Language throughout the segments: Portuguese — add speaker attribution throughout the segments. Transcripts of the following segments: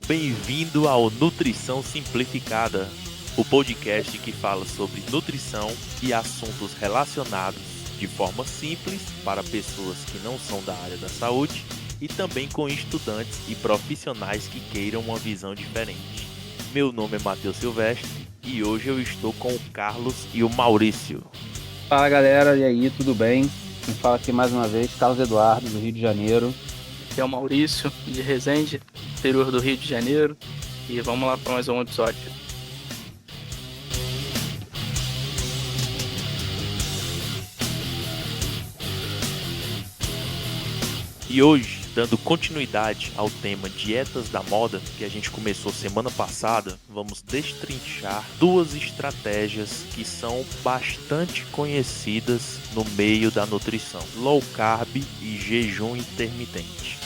Speaker 1: bem-vindo ao Nutrição Simplificada, o podcast que fala sobre nutrição e assuntos relacionados de forma simples para pessoas que não são da área da saúde e também com estudantes e profissionais que queiram uma visão diferente. Meu nome é Matheus Silvestre e hoje eu estou com o Carlos e o Maurício.
Speaker 2: Fala galera, e aí, tudo bem? Quem fala aqui mais uma vez, Carlos Eduardo, do Rio de Janeiro.
Speaker 3: Aqui é o Maurício, de Resende, interior do Rio de Janeiro. E vamos lá para mais um episódio.
Speaker 1: E hoje, dando continuidade ao tema Dietas da Moda, que a gente começou semana passada, vamos destrinchar duas estratégias que são bastante conhecidas no meio da nutrição: low carb e jejum intermitente.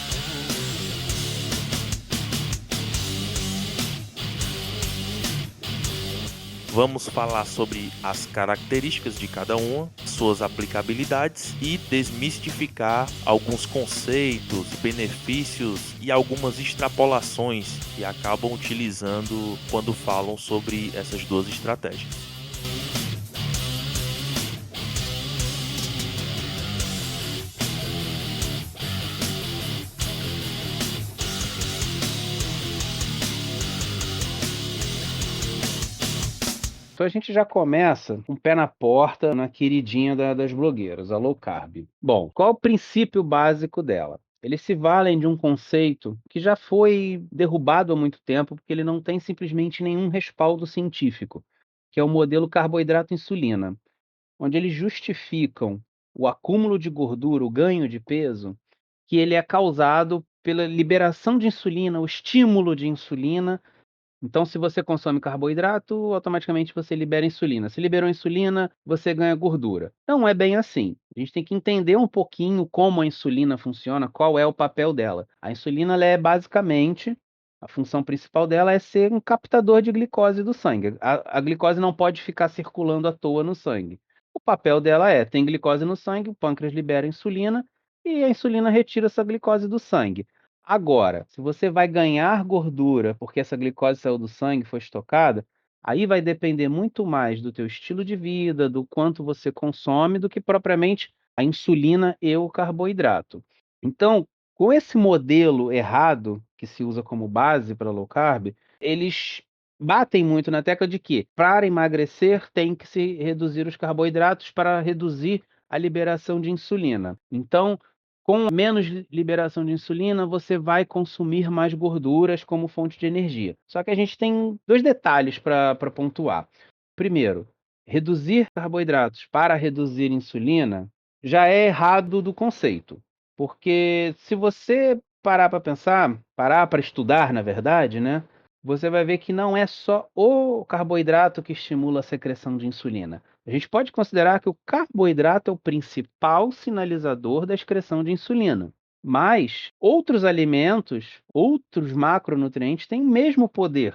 Speaker 1: Vamos falar sobre as características de cada uma, suas aplicabilidades e desmistificar alguns conceitos, benefícios e algumas extrapolações que acabam utilizando quando falam sobre essas duas estratégias.
Speaker 2: Então a gente já começa com o pé na porta na queridinha das blogueiras, a low carb. Bom, qual é o princípio básico dela? Eles se valem de um conceito que já foi derrubado há muito tempo, porque ele não tem simplesmente nenhum respaldo científico, que é o modelo carboidrato-insulina, onde eles justificam o acúmulo de gordura, o ganho de peso, que ele é causado pela liberação de insulina, o estímulo de insulina. Então, se você consome carboidrato, automaticamente você libera insulina. Se liberou insulina, você ganha gordura. Não é bem assim. A gente tem que entender um pouquinho como a insulina funciona, qual é o papel dela. A insulina, ela é basicamente, a função principal dela é ser um captador de glicose do sangue. A glicose não pode ficar circulando à toa no sangue. O papel dela é, tem glicose no sangue, o pâncreas libera insulina e a insulina retira essa glicose do sangue. Agora, se você vai ganhar gordura porque essa glicose saiu do sangue, foi estocada, aí vai depender muito mais do teu estilo de vida, do quanto você consome, do que propriamente a insulina e o carboidrato. Então, com esse modelo errado que se usa como base para low carb, eles batem muito na tecla de que para emagrecer tem que se reduzir os carboidratos para reduzir a liberação de insulina. Então, com menos liberação de insulina, você vai consumir mais gorduras como fonte de energia. Só que a gente tem dois detalhes para pontuar. Primeiro, reduzir carboidratos para reduzir insulina já é errado do conceito. Porque se você parar para pensar, parar para estudar, na verdade, né? Você vai ver que não é só o carboidrato que estimula a secreção de insulina. A gente pode considerar que o carboidrato é o principal sinalizador da excreção de insulina. Mas outros alimentos, outros macronutrientes têm o mesmo poder.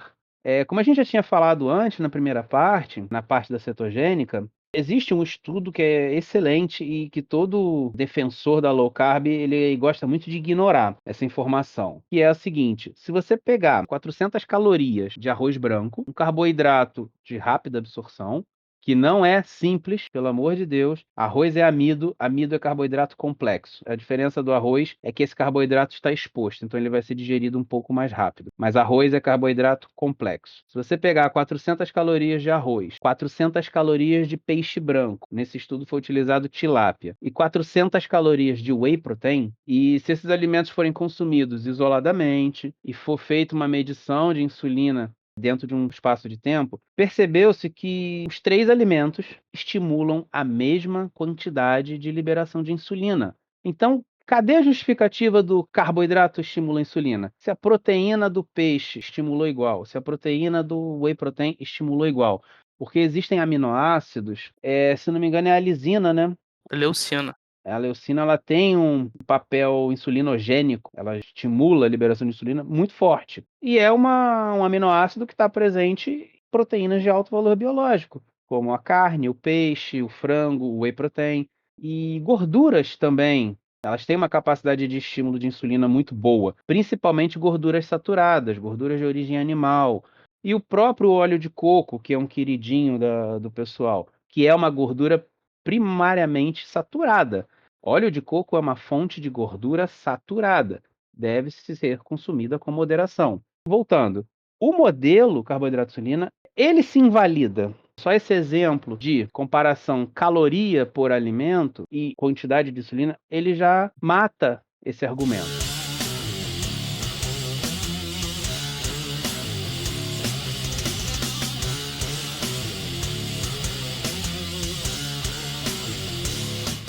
Speaker 2: Como a gente já tinha falado antes, na primeira parte, na parte da cetogênica, existe um estudo que é excelente e que todo defensor da low carb ele gosta muito de ignorar essa informação, que é a seguinte: se você pegar 400 calorias de arroz branco, um carboidrato de rápida absorção, que não é simples, pelo amor de Deus. Arroz é amido, amido é carboidrato complexo. A diferença do arroz é que esse carboidrato está exposto, então ele vai ser digerido um pouco mais rápido. Mas arroz é carboidrato complexo. Se você pegar 400 calorias de arroz, 400 calorias de peixe branco, nesse estudo foi utilizado tilápia, e 400 calorias de whey protein, e se esses alimentos forem consumidos isoladamente e for feita uma medição de insulina dentro de um espaço de tempo, percebeu-se que os três alimentos estimulam a mesma quantidade de liberação de insulina. Então, cadê a justificativa do carboidrato estimula a insulina? Se a proteína do peixe estimulou igual, se a proteína do whey protein estimulou igual. Porque existem aminoácidos, se não me engano é a lisina, né?
Speaker 3: Leucina.
Speaker 2: A leucina ela tem um papel insulinogênico, ela estimula a liberação de insulina muito forte. E é um aminoácido que está presente em proteínas de alto valor biológico, como a carne, o peixe, o frango, o whey protein. E gorduras também Elas têm uma capacidade de estímulo de insulina muito boa, principalmente gorduras saturadas, gorduras de origem animal. E o próprio óleo de coco, que é um queridinho do pessoal, que é uma gordura primariamente saturada. Óleo de coco é uma fonte de gordura saturada, deve-se ser consumida com moderação. Voltando, o modelo carboidrato-insulina, ele se invalida. Só esse exemplo de comparação caloria por alimento e quantidade de insulina, ele já mata esse argumento.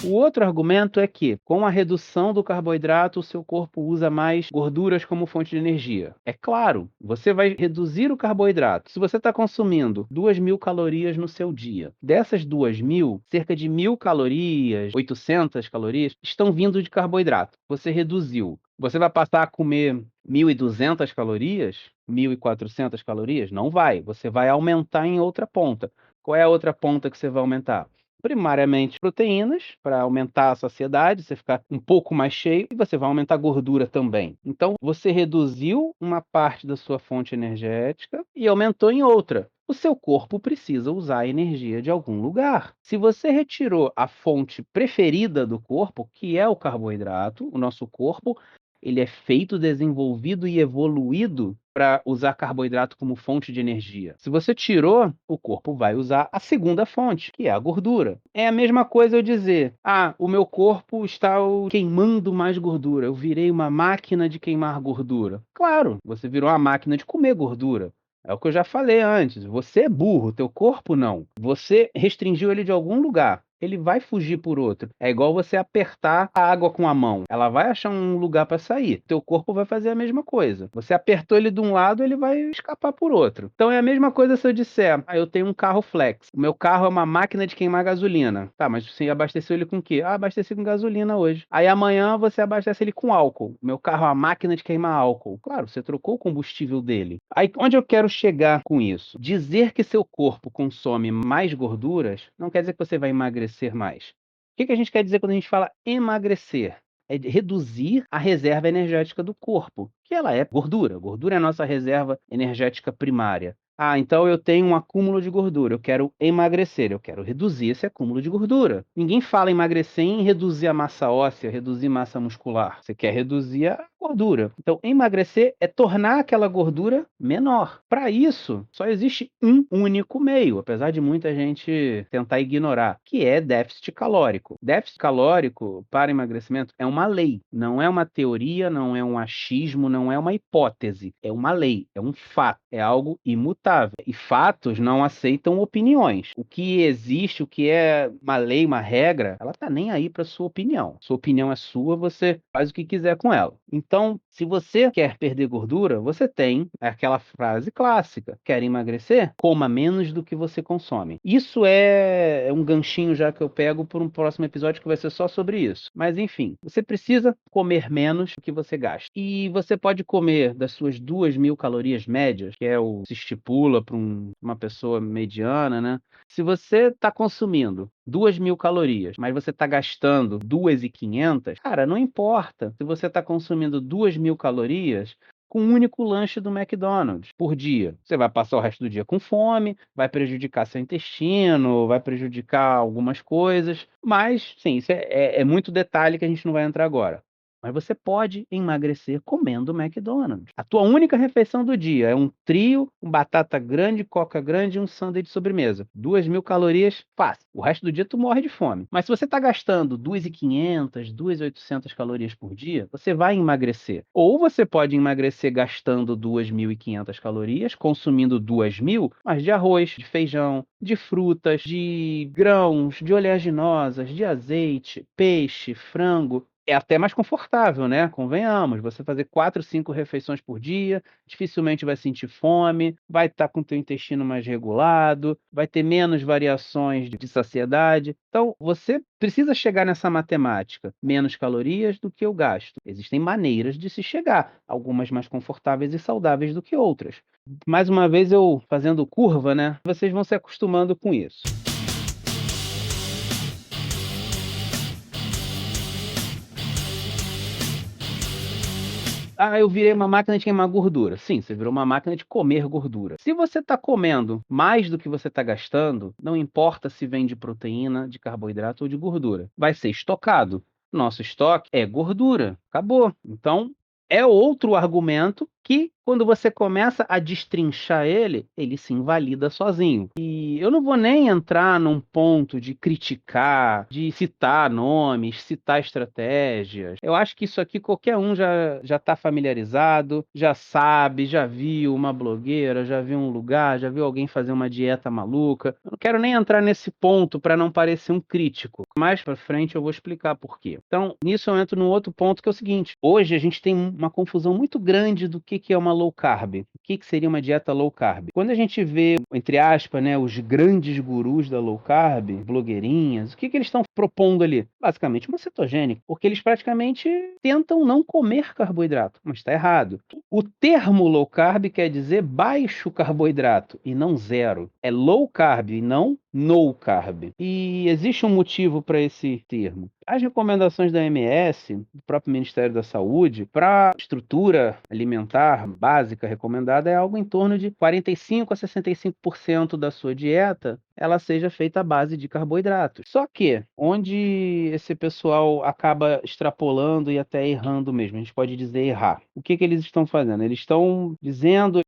Speaker 2: O outro argumento é que, com a redução do carboidrato, o seu corpo usa mais gorduras como fonte de energia. É claro, você vai reduzir o carboidrato. Se você está consumindo 2.000 calorias no seu dia, dessas 2.000, cerca de 1.000 calorias, 800 calorias, estão vindo de carboidrato. Você reduziu. Você vai passar a comer 1.200 calorias? 1.400 calorias? Não vai. Você vai aumentar em outra ponta. Qual é a outra ponta que você vai aumentar? Primariamente proteínas, para aumentar a saciedade, você ficar um pouco mais cheio, e você vai aumentar a gordura também. Então, você reduziu uma parte da sua fonte energética e aumentou em outra. O seu corpo precisa usar a energia de algum lugar. Se você retirou a fonte preferida do corpo, que é o carboidrato, o nosso corpo, ele é feito, desenvolvido e evoluído para usar carboidrato como fonte de energia. Se você tirou, o corpo vai usar a segunda fonte, que é a gordura. É a mesma coisa eu dizer: o meu corpo está queimando mais gordura, eu virei uma máquina de queimar gordura. Claro, você virou uma máquina de comer gordura. É o que eu já falei antes. Você é burro, teu corpo não. Você restringiu ele de algum lugar. Ele vai fugir por outro. É igual você apertar a água com a mão. Ela vai achar um lugar para sair. Teu corpo vai fazer a mesma coisa. Você apertou ele de um lado, ele vai escapar por outro. Então é a mesma coisa se eu disser: eu tenho um carro flex. O meu carro é uma máquina de queimar gasolina. Tá, mas você abasteceu ele com o quê? Abasteci com gasolina hoje. Aí amanhã você abastece ele com álcool. O meu carro é uma máquina de queimar álcool. Claro, você trocou o combustível dele. Aí onde eu quero chegar com isso? Dizer que seu corpo consome mais gorduras não quer dizer que você vai emagrecer mais. O que a gente quer dizer quando a gente fala emagrecer? É reduzir a reserva energética do corpo, que ela é gordura. Gordura é a nossa reserva energética primária. Então eu tenho um acúmulo de gordura, eu quero emagrecer, eu quero reduzir esse acúmulo de gordura. Ninguém fala em emagrecer em reduzir a massa óssea, reduzir massa muscular. Você quer reduzir a gordura. Então, emagrecer é tornar aquela gordura menor. Para isso, só existe um único meio, apesar de muita gente tentar ignorar, que é déficit calórico. Déficit calórico para emagrecimento é uma lei, não é uma teoria, não é um achismo, não é uma hipótese, é uma lei, é um fato, é algo imutável. E fatos não aceitam opiniões. O que existe, o que é uma lei, uma regra, ela tá nem aí para sua opinião. Sua opinião é sua, você faz o que quiser com ela. Então, se você quer perder gordura, você tem aquela frase clássica: quer emagrecer? Coma menos do que você consome. Isso é um ganchinho já que eu pego por um próximo episódio que vai ser só sobre isso. Mas enfim, você precisa comer menos do que você gasta. E você pode comer das suas 2.000 calorias médias, que é o que se estipula para uma pessoa mediana, né? Se você está consumindo 2.000 calorias, mas você está gastando 2.500, cara, não importa se você está consumindo 2.000 calorias com um único lanche do McDonald's por dia. Você vai passar o resto do dia com fome, vai prejudicar seu intestino, vai prejudicar algumas coisas, mas, sim, isso é muito detalhe que a gente não vai entrar agora. Mas você pode emagrecer comendo McDonald's. A tua única refeição do dia é um trio, um batata grande, coca grande e um sanduíche de sobremesa. 2.000 calorias, fácil. O resto do dia tu morre de fome. Mas se você está gastando 2.500, 2.800 calorias por dia, você vai emagrecer. Ou você pode emagrecer gastando 2.500 calorias, consumindo 2.000, mas de arroz, de feijão, de frutas, de grãos, de oleaginosas, de azeite, peixe, frango. É até mais confortável, né? Convenhamos, você fazer 4, 5 refeições por dia, dificilmente vai sentir fome, vai estar com o teu intestino mais regulado, vai ter menos variações de saciedade. Então, você precisa chegar nessa matemática, menos calorias do que eu gasto. Existem maneiras de se chegar, algumas mais confortáveis e saudáveis do que outras. Mais uma vez eu fazendo curva, né? Vocês vão se acostumando com isso. eu virei uma máquina de queimar gordura. Sim, você virou uma máquina de comer gordura. Se você está comendo mais do que você está gastando, não importa se vem de proteína, de carboidrato ou de gordura, vai ser estocado. Nosso estoque é gordura. Acabou. Então, é outro argumento que, quando você começa a destrinchar ele, ele se invalida sozinho. E eu não vou nem entrar num ponto de criticar, de citar nomes, citar estratégias. Eu acho que isso aqui qualquer um já está familiarizado, já sabe, já viu uma blogueira, já viu um lugar, já viu alguém fazer uma dieta maluca. Eu não quero nem entrar nesse ponto para não parecer um crítico. Mais para frente eu vou explicar por quê. Então, nisso eu entro num outro ponto que é o seguinte: hoje a gente tem uma confusão muito grande do que é uma low carb. O que seria uma dieta low carb? Quando a gente vê, entre aspas, né, os grandes gurus da low carb, blogueirinhas, o que eles estão propondo ali? Basicamente uma cetogênica, porque eles praticamente tentam não comer carboidrato, mas está errado. O termo low carb quer dizer baixo carboidrato e não zero. É low carb e não no carb. E existe um motivo para esse termo. As recomendações da OMS, do próprio Ministério da Saúde, para a estrutura alimentar básica recomendada é algo em torno de 45 a 65% da sua dieta ela seja feita à base de carboidratos. Só que, onde esse pessoal acaba extrapolando e até errando mesmo, a gente pode dizer errar. O que eles estão fazendo? Eles estão dizendo: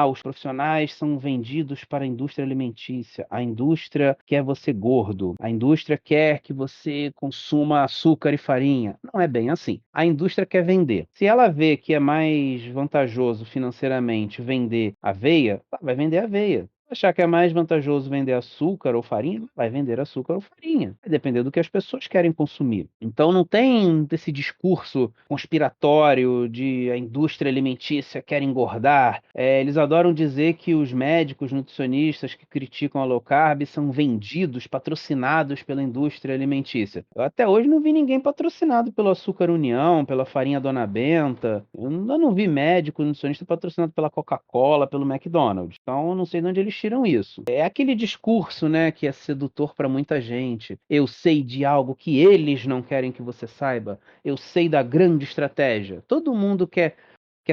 Speaker 2: os profissionais são vendidos para a indústria alimentícia. A indústria quer você gordo. A indústria quer que você consuma açúcar e farinha. Não é bem assim. A indústria quer vender. Se ela vê que é mais vantajoso financeiramente vender aveia, ela vai vender aveia. Achar que é mais vantajoso vender açúcar ou farinha, vai vender açúcar ou farinha. Vai depender do que as pessoas querem consumir. Então não tem esse discurso conspiratório de a indústria alimentícia quer engordar. Eles adoram dizer que os médicos nutricionistas que criticam a low carb são vendidos, patrocinados pela indústria alimentícia. Eu até hoje não vi ninguém patrocinado pelo Açúcar União, pela farinha Dona Benta. Eu ainda não vi médico nutricionista patrocinado pela Coca-Cola, pelo McDonald's. Então eu não sei de onde eles tiram isso. É aquele discurso, né, que é sedutor para muita gente. Eu sei de algo que eles não querem que você saiba. Eu sei da grande estratégia. Todo mundo quer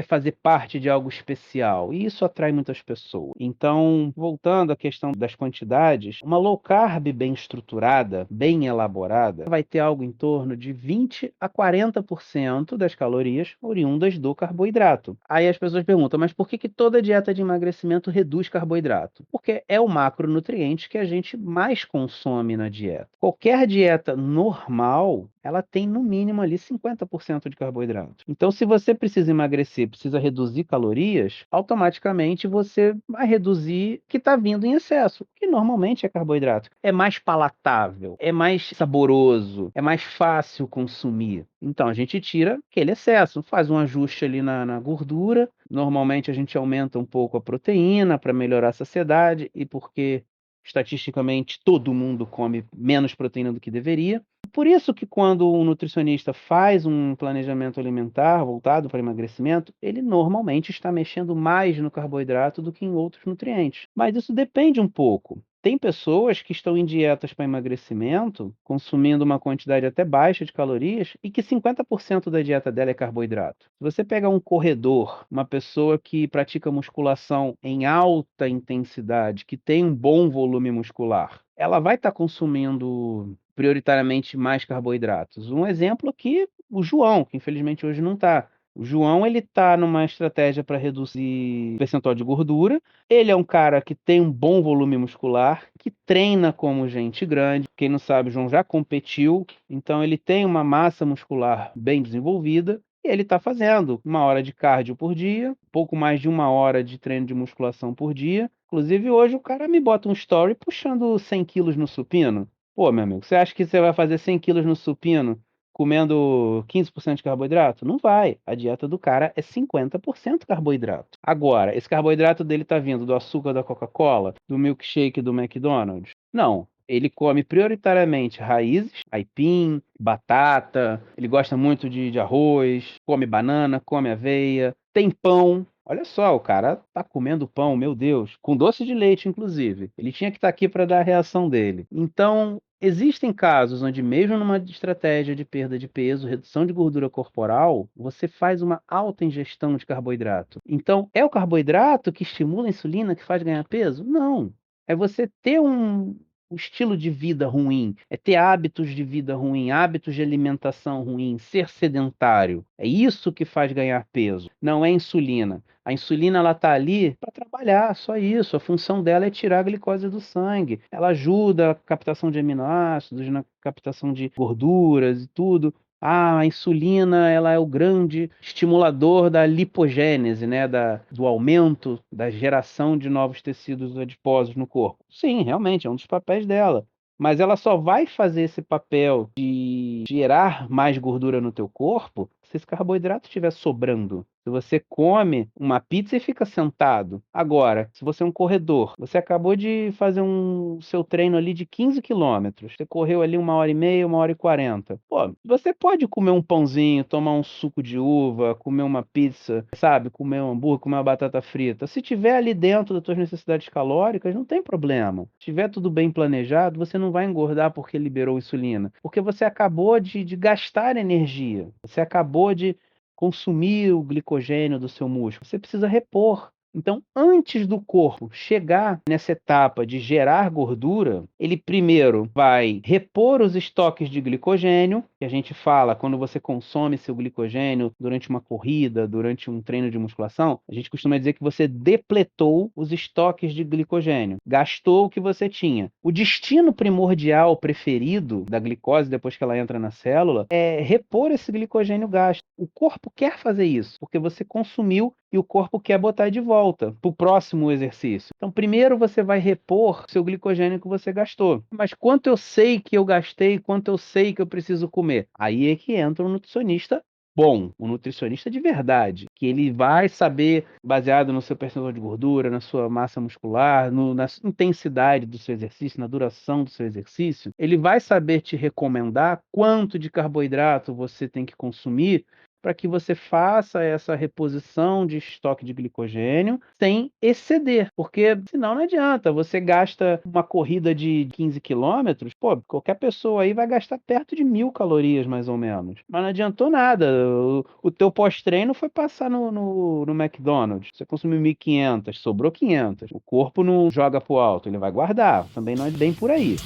Speaker 2: fazer parte de algo especial, e isso atrai muitas pessoas. Então, voltando à questão das quantidades, uma low carb bem estruturada, bem elaborada, vai ter algo em torno de 20 a 40% das calorias oriundas do carboidrato. Aí as pessoas perguntam: mas por que toda dieta de emagrecimento reduz carboidrato? Porque é o macronutriente que a gente mais consome na dieta. Qualquer dieta normal, ela tem no mínimo ali 50% de carboidrato. Então, se você precisa emagrecer, precisa reduzir calorias, automaticamente você vai reduzir o que está vindo em excesso, que normalmente é carboidrato. É mais palatável, é mais saboroso, é mais fácil consumir. Então, a gente tira aquele excesso, faz um ajuste ali na gordura. Normalmente, a gente aumenta um pouco a proteína para melhorar a saciedade e porque estatisticamente todo mundo come menos proteína do que deveria. Por isso que quando um nutricionista faz um planejamento alimentar voltado para emagrecimento, ele normalmente está mexendo mais no carboidrato do que em outros nutrientes. Mas isso depende um pouco. Tem pessoas que estão em dietas para emagrecimento, consumindo uma quantidade até baixa de calorias, e que 50% da dieta dela é carboidrato. Se você pega um corredor, uma pessoa que pratica musculação em alta intensidade, que tem um bom volume muscular, ela vai estar consumindo prioritariamente mais carboidratos. Um exemplo aqui, o João, que infelizmente hoje não está. O João, ele está numa estratégia para reduzir o percentual de gordura. Ele é um cara que tem um bom volume muscular, que treina como gente grande. Quem não sabe, o João já competiu, então ele tem uma massa muscular bem desenvolvida. E ele está fazendo 1 hora de cardio por dia, pouco mais de 1 hora de treino de musculação por dia. Inclusive, hoje o cara me bota um story puxando 100 quilos no supino. Pô, meu amigo, você acha que você vai fazer 100 quilos no supino comendo 15% de carboidrato? Não vai. A dieta do cara é 50% carboidrato. Agora, esse carboidrato dele tá vindo do açúcar da Coca-Cola, do milkshake do McDonald's? Não. Ele come prioritariamente raízes, aipim, batata, ele gosta muito de arroz, come banana, come aveia, tem pão. olha só, o cara tá comendo pão, meu Deus, com doce de leite, inclusive. Ele tinha que estar aqui para dar a reação dele. Então, existem casos onde, mesmo numa estratégia de perda de peso, redução de gordura corporal, você faz uma alta ingestão de carboidrato. Então, é o carboidrato que estimula a insulina que faz ganhar peso? Não. É você ter um estilo de vida ruim, é ter hábitos de vida ruim, hábitos de alimentação ruim, ser sedentário. É isso que faz ganhar peso, não é insulina. A insulina ela tá ali para trabalhar, só isso. A função dela é tirar a glicose do sangue. Ela ajuda a captação de aminoácidos, na captação de gorduras e tudo. A insulina, ela é o grande estimulador da lipogênese, né, do aumento, da geração de novos tecidos adiposos no corpo. Sim, realmente, é um dos papéis dela. Mas ela só vai fazer esse papel de gerar mais gordura no teu corpo se esse carboidrato estiver sobrando. Se você come uma pizza e fica sentado. Agora, se você é um corredor, você acabou de fazer seu treino ali de 15 quilômetros, você correu ali 1h30, 1h40. Pô, você pode comer um pãozinho, tomar um suco de uva, comer uma pizza, sabe? Comer um hambúrguer, comer uma batata frita. Se tiver ali dentro das tuas necessidades calóricas, não tem problema. Se tiver tudo bem planejado, você não vai engordar porque liberou insulina. Porque você acabou de gastar energia. Você acabou de consumir o glicogênio do seu músculo, você precisa repor. Então, antes do corpo chegar nessa etapa de gerar gordura, ele primeiro vai repor os estoques de glicogênio, que a gente fala quando você consome seu glicogênio durante uma corrida, durante um treino de musculação, a gente costuma dizer que você depletou os estoques de glicogênio, gastou o que você tinha. O destino primordial preferido da glicose depois que ela entra na célula é repor esse glicogênio gasto. O corpo quer fazer isso, porque você consumiu e o corpo quer botar de volta para o próximo exercício. Então, primeiro você vai repor seu glicogênio que você gastou. Mas quanto eu sei que eu gastei, quanto eu sei que eu preciso comer? Aí é que entra um nutricionista bom, um nutricionista de verdade, que ele vai saber, baseado no seu percentual de gordura, na sua massa muscular, na intensidade do seu exercício, na duração do seu exercício, ele vai saber te recomendar quanto de carboidrato você tem que consumir para que você faça essa reposição de estoque de glicogênio sem exceder, porque senão não adianta, você gasta uma corrida de 15 quilômetros, pô, qualquer pessoa aí vai gastar perto de 1.000 calorias mais ou menos, mas não adiantou nada, o teu pós-treino foi passar no McDonald's, você consumiu 1.500, sobrou 500, o corpo não joga pro alto, ele vai guardar, também não é bem por aí.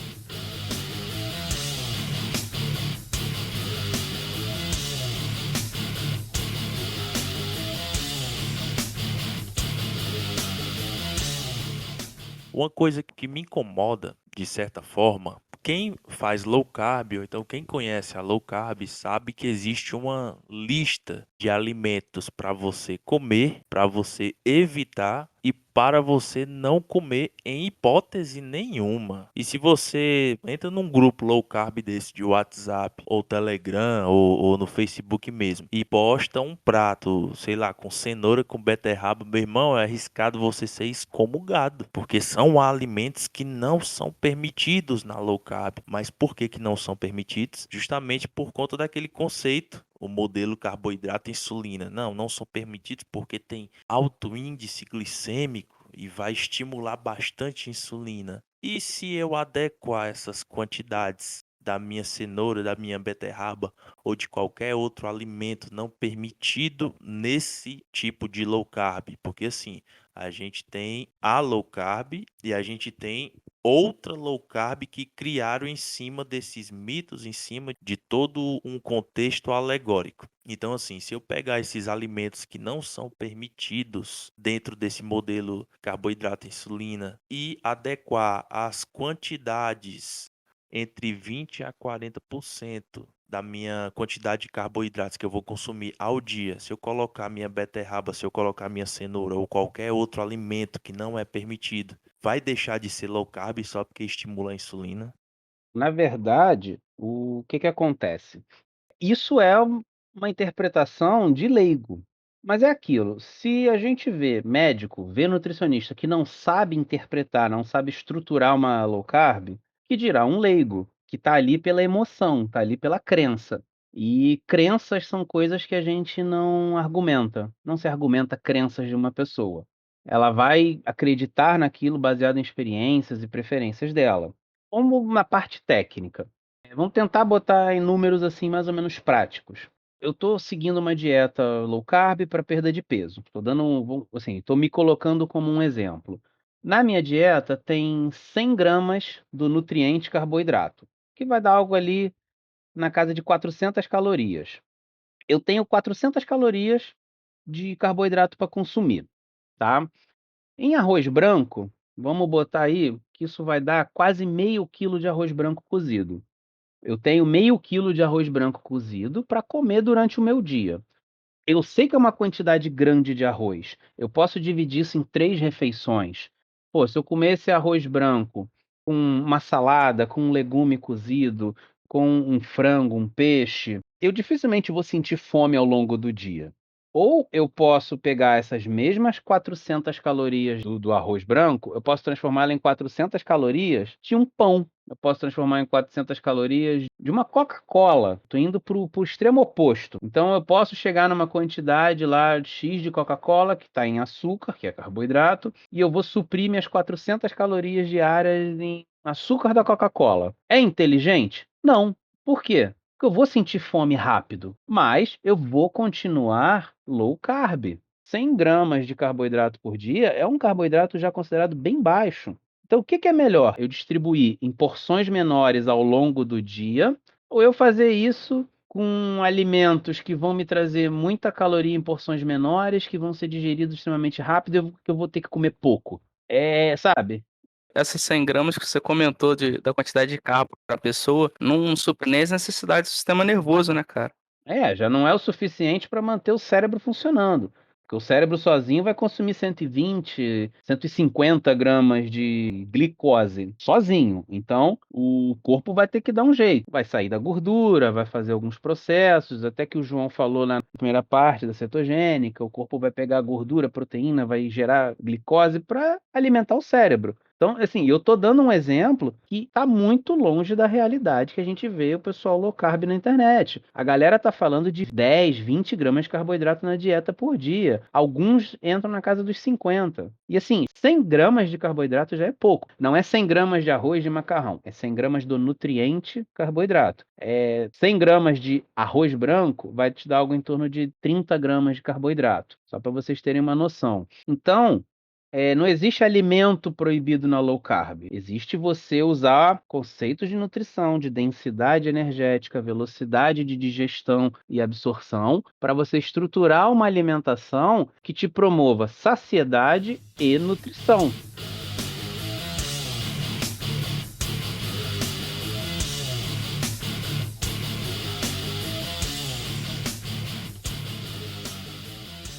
Speaker 1: Uma coisa que me incomoda, de certa forma, quem faz low carb, ou então quem conhece a low carb, sabe que existe uma lista de alimentos para você comer, para você evitar e para você não comer em hipótese nenhuma. E se você entra num grupo low carb desse de WhatsApp ou Telegram ou no Facebook mesmo e posta um prato, sei lá, com cenoura, com beterraba, meu irmão, é arriscado você ser excomungado, porque são alimentos que não são permitidos na low carb. Mas por que não são permitidos? Justamente por conta daquele conceito, o modelo carboidrato-insulina. Não são permitidos porque tem alto índice glicêmico e vai estimular bastante insulina. E se eu adequar essas quantidades da minha cenoura, da minha beterraba ou de qualquer outro alimento não permitido nesse tipo de low carb? Porque assim, a gente tem a low carb e a gente tem outra low carb que criaram em cima desses mitos, em cima de todo um contexto alegórico. Então, assim, se eu pegar esses alimentos que não são permitidos dentro desse modelo carboidrato-insulina e adequar as quantidades entre 20 a 40% da minha quantidade de carboidratos que eu vou consumir ao dia, se eu colocar minha beterraba, se eu colocar minha cenoura ou qualquer outro alimento que não é permitido, vai deixar de ser low carb só porque estimula a insulina?
Speaker 2: Na verdade, o que acontece? Isso é uma interpretação de leigo, mas é aquilo, se a gente vê médico, vê nutricionista que não sabe interpretar, não sabe estruturar uma low carb, que dirá um leigo, que está ali pela emoção, está ali pela crença. E crenças são coisas que a gente não argumenta. Não se argumenta crenças de uma pessoa. Ela vai acreditar naquilo baseado em experiências e preferências dela. Como na parte técnica. Vamos tentar botar em números assim mais ou menos práticos. Eu estou seguindo uma dieta low carb para perda de peso. Estou dando assim, estou me colocando como um exemplo. Na minha dieta tem 100 gramas do nutriente carboidrato, que vai dar algo ali na casa de 400 calorias. Eu tenho 400 calorias de carboidrato para consumir, tá? Em arroz branco, vamos botar aí que isso vai dar quase meio quilo de arroz branco cozido. Eu tenho meio quilo de arroz branco cozido para comer durante o meu dia. Eu sei que é uma quantidade grande de arroz. Eu posso dividir isso em 3 refeições. Pô, se eu comer esse arroz branco com uma salada, com um legume cozido, com um frango, um peixe, eu dificilmente vou sentir fome ao longo do dia. Ou eu posso pegar essas mesmas 400 calorias do arroz branco, eu posso transformá-la em 400 calorias de um pão. Eu posso transformar em 400 calorias de uma Coca-Cola. Estou indo para o extremo oposto. Então eu posso chegar numa quantidade lá de X de Coca-Cola, que está em açúcar, que é carboidrato, e eu vou suprir minhas 400 calorias diárias em açúcar da Coca-Cola. É inteligente? Não. Por quê? Porque eu vou sentir fome rápido, mas eu vou continuar low carb. 100 gramas de carboidrato por dia é um carboidrato já considerado bem baixo. Então, o que que é melhor? Eu distribuir em porções menores ao longo do dia, ou eu fazer isso com alimentos que vão me trazer muita caloria em porções menores, que vão ser digeridos extremamente rápido, que eu vou ter que comer pouco. Sabe?
Speaker 3: Essas 100 gramas que você comentou da quantidade de carbo para a pessoa não supre nem as necessidades do sistema nervoso, né, cara?
Speaker 2: Já não é o suficiente para manter o cérebro funcionando, porque o cérebro sozinho vai consumir 120, 150 gramas de glicose, sozinho. Então, o corpo vai ter que dar um jeito, vai sair da gordura, vai fazer alguns processos, até que o João falou na primeira parte da cetogênica, o corpo vai pegar a gordura, a proteína, vai gerar glicose para alimentar o cérebro. Então, assim, eu tô dando um exemplo que tá muito longe da realidade que a gente vê o pessoal low carb na internet. A galera tá falando de 10, 20 gramas de carboidrato na dieta por dia. Alguns entram na casa dos 50. E assim, 100 gramas de carboidrato já é pouco. Não é 100 gramas de arroz de macarrão, é 100 gramas do nutriente carboidrato. 100 gramas de arroz branco vai te dar algo em torno de 30 gramas de carboidrato, só para vocês terem uma noção. Então, não existe alimento proibido na low carb. Existe você usar conceitos de nutrição, de densidade energética, velocidade de digestão e absorção, para você estruturar uma alimentação que te promova saciedade e nutrição.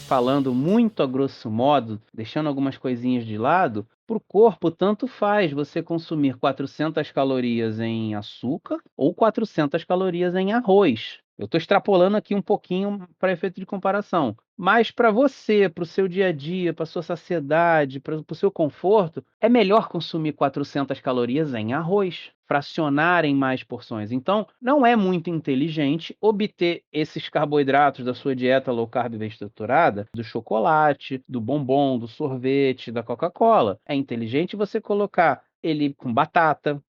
Speaker 2: Falando muito a grosso modo, deixando algumas coisinhas de lado, para o corpo tanto faz você consumir 400 calorias em açúcar ou 400 calorias em arroz. Eu estou extrapolando aqui um pouquinho para efeito de comparação. Mas para você, para o seu dia a dia, para a sua saciedade, para o seu conforto, é melhor consumir 400 calorias em arroz, fracionar em mais porções. Então, não é muito inteligente obter esses carboidratos da sua dieta low carb bem estruturada do chocolate, do bombom, do sorvete, da Coca-Cola. É inteligente você colocar ele com batata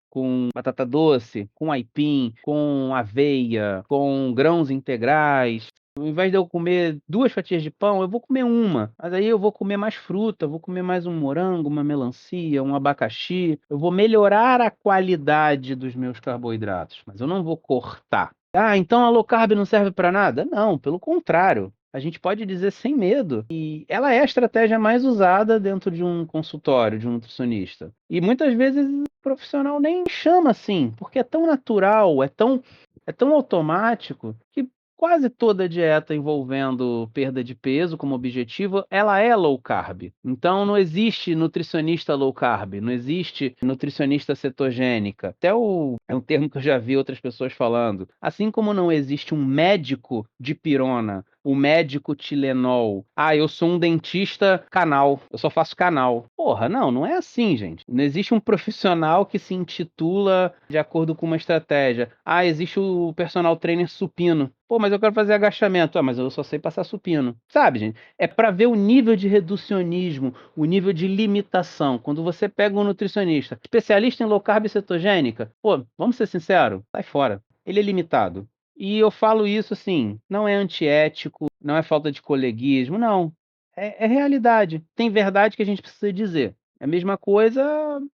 Speaker 2: doce, com aipim, com aveia, com grãos integrais. Ao invés de eu comer 2 fatias de pão, eu vou comer uma, mas aí eu vou comer mais fruta, eu vou comer mais um morango, uma melancia, um abacaxi. Eu vou melhorar a qualidade dos meus carboidratos, mas eu não vou cortar. Ah, então a low carb não serve para nada? Não, pelo contrário. A gente pode dizer sem medo. E ela é a estratégia mais usada dentro de um consultório, de um nutricionista. E muitas vezes o profissional nem chama assim, porque é tão natural, é tão automático que quase toda dieta envolvendo perda de peso como objetivo, ela é low carb. Então não existe nutricionista low carb, não existe nutricionista cetogênica. É um termo que eu já vi outras pessoas falando. Assim como não existe um médico de pirona o médico Tilenol. Ah, eu sou um dentista canal, eu só faço canal. Porra, não é assim, gente. Não existe um profissional que se intitula de acordo com uma estratégia. Ah, existe o personal trainer supino. Pô, mas eu quero fazer agachamento. Ah, mas eu só sei passar supino. Sabe, gente? É para ver o nível de reducionismo, o nível de limitação. Quando você pega um nutricionista, especialista em low carb e cetogênica, pô, vamos ser sinceros, sai fora. Ele é limitado. E eu falo isso assim, não é antiético, não é falta de coleguismo, não. É realidade. Tem verdade que a gente precisa dizer. É a mesma coisa,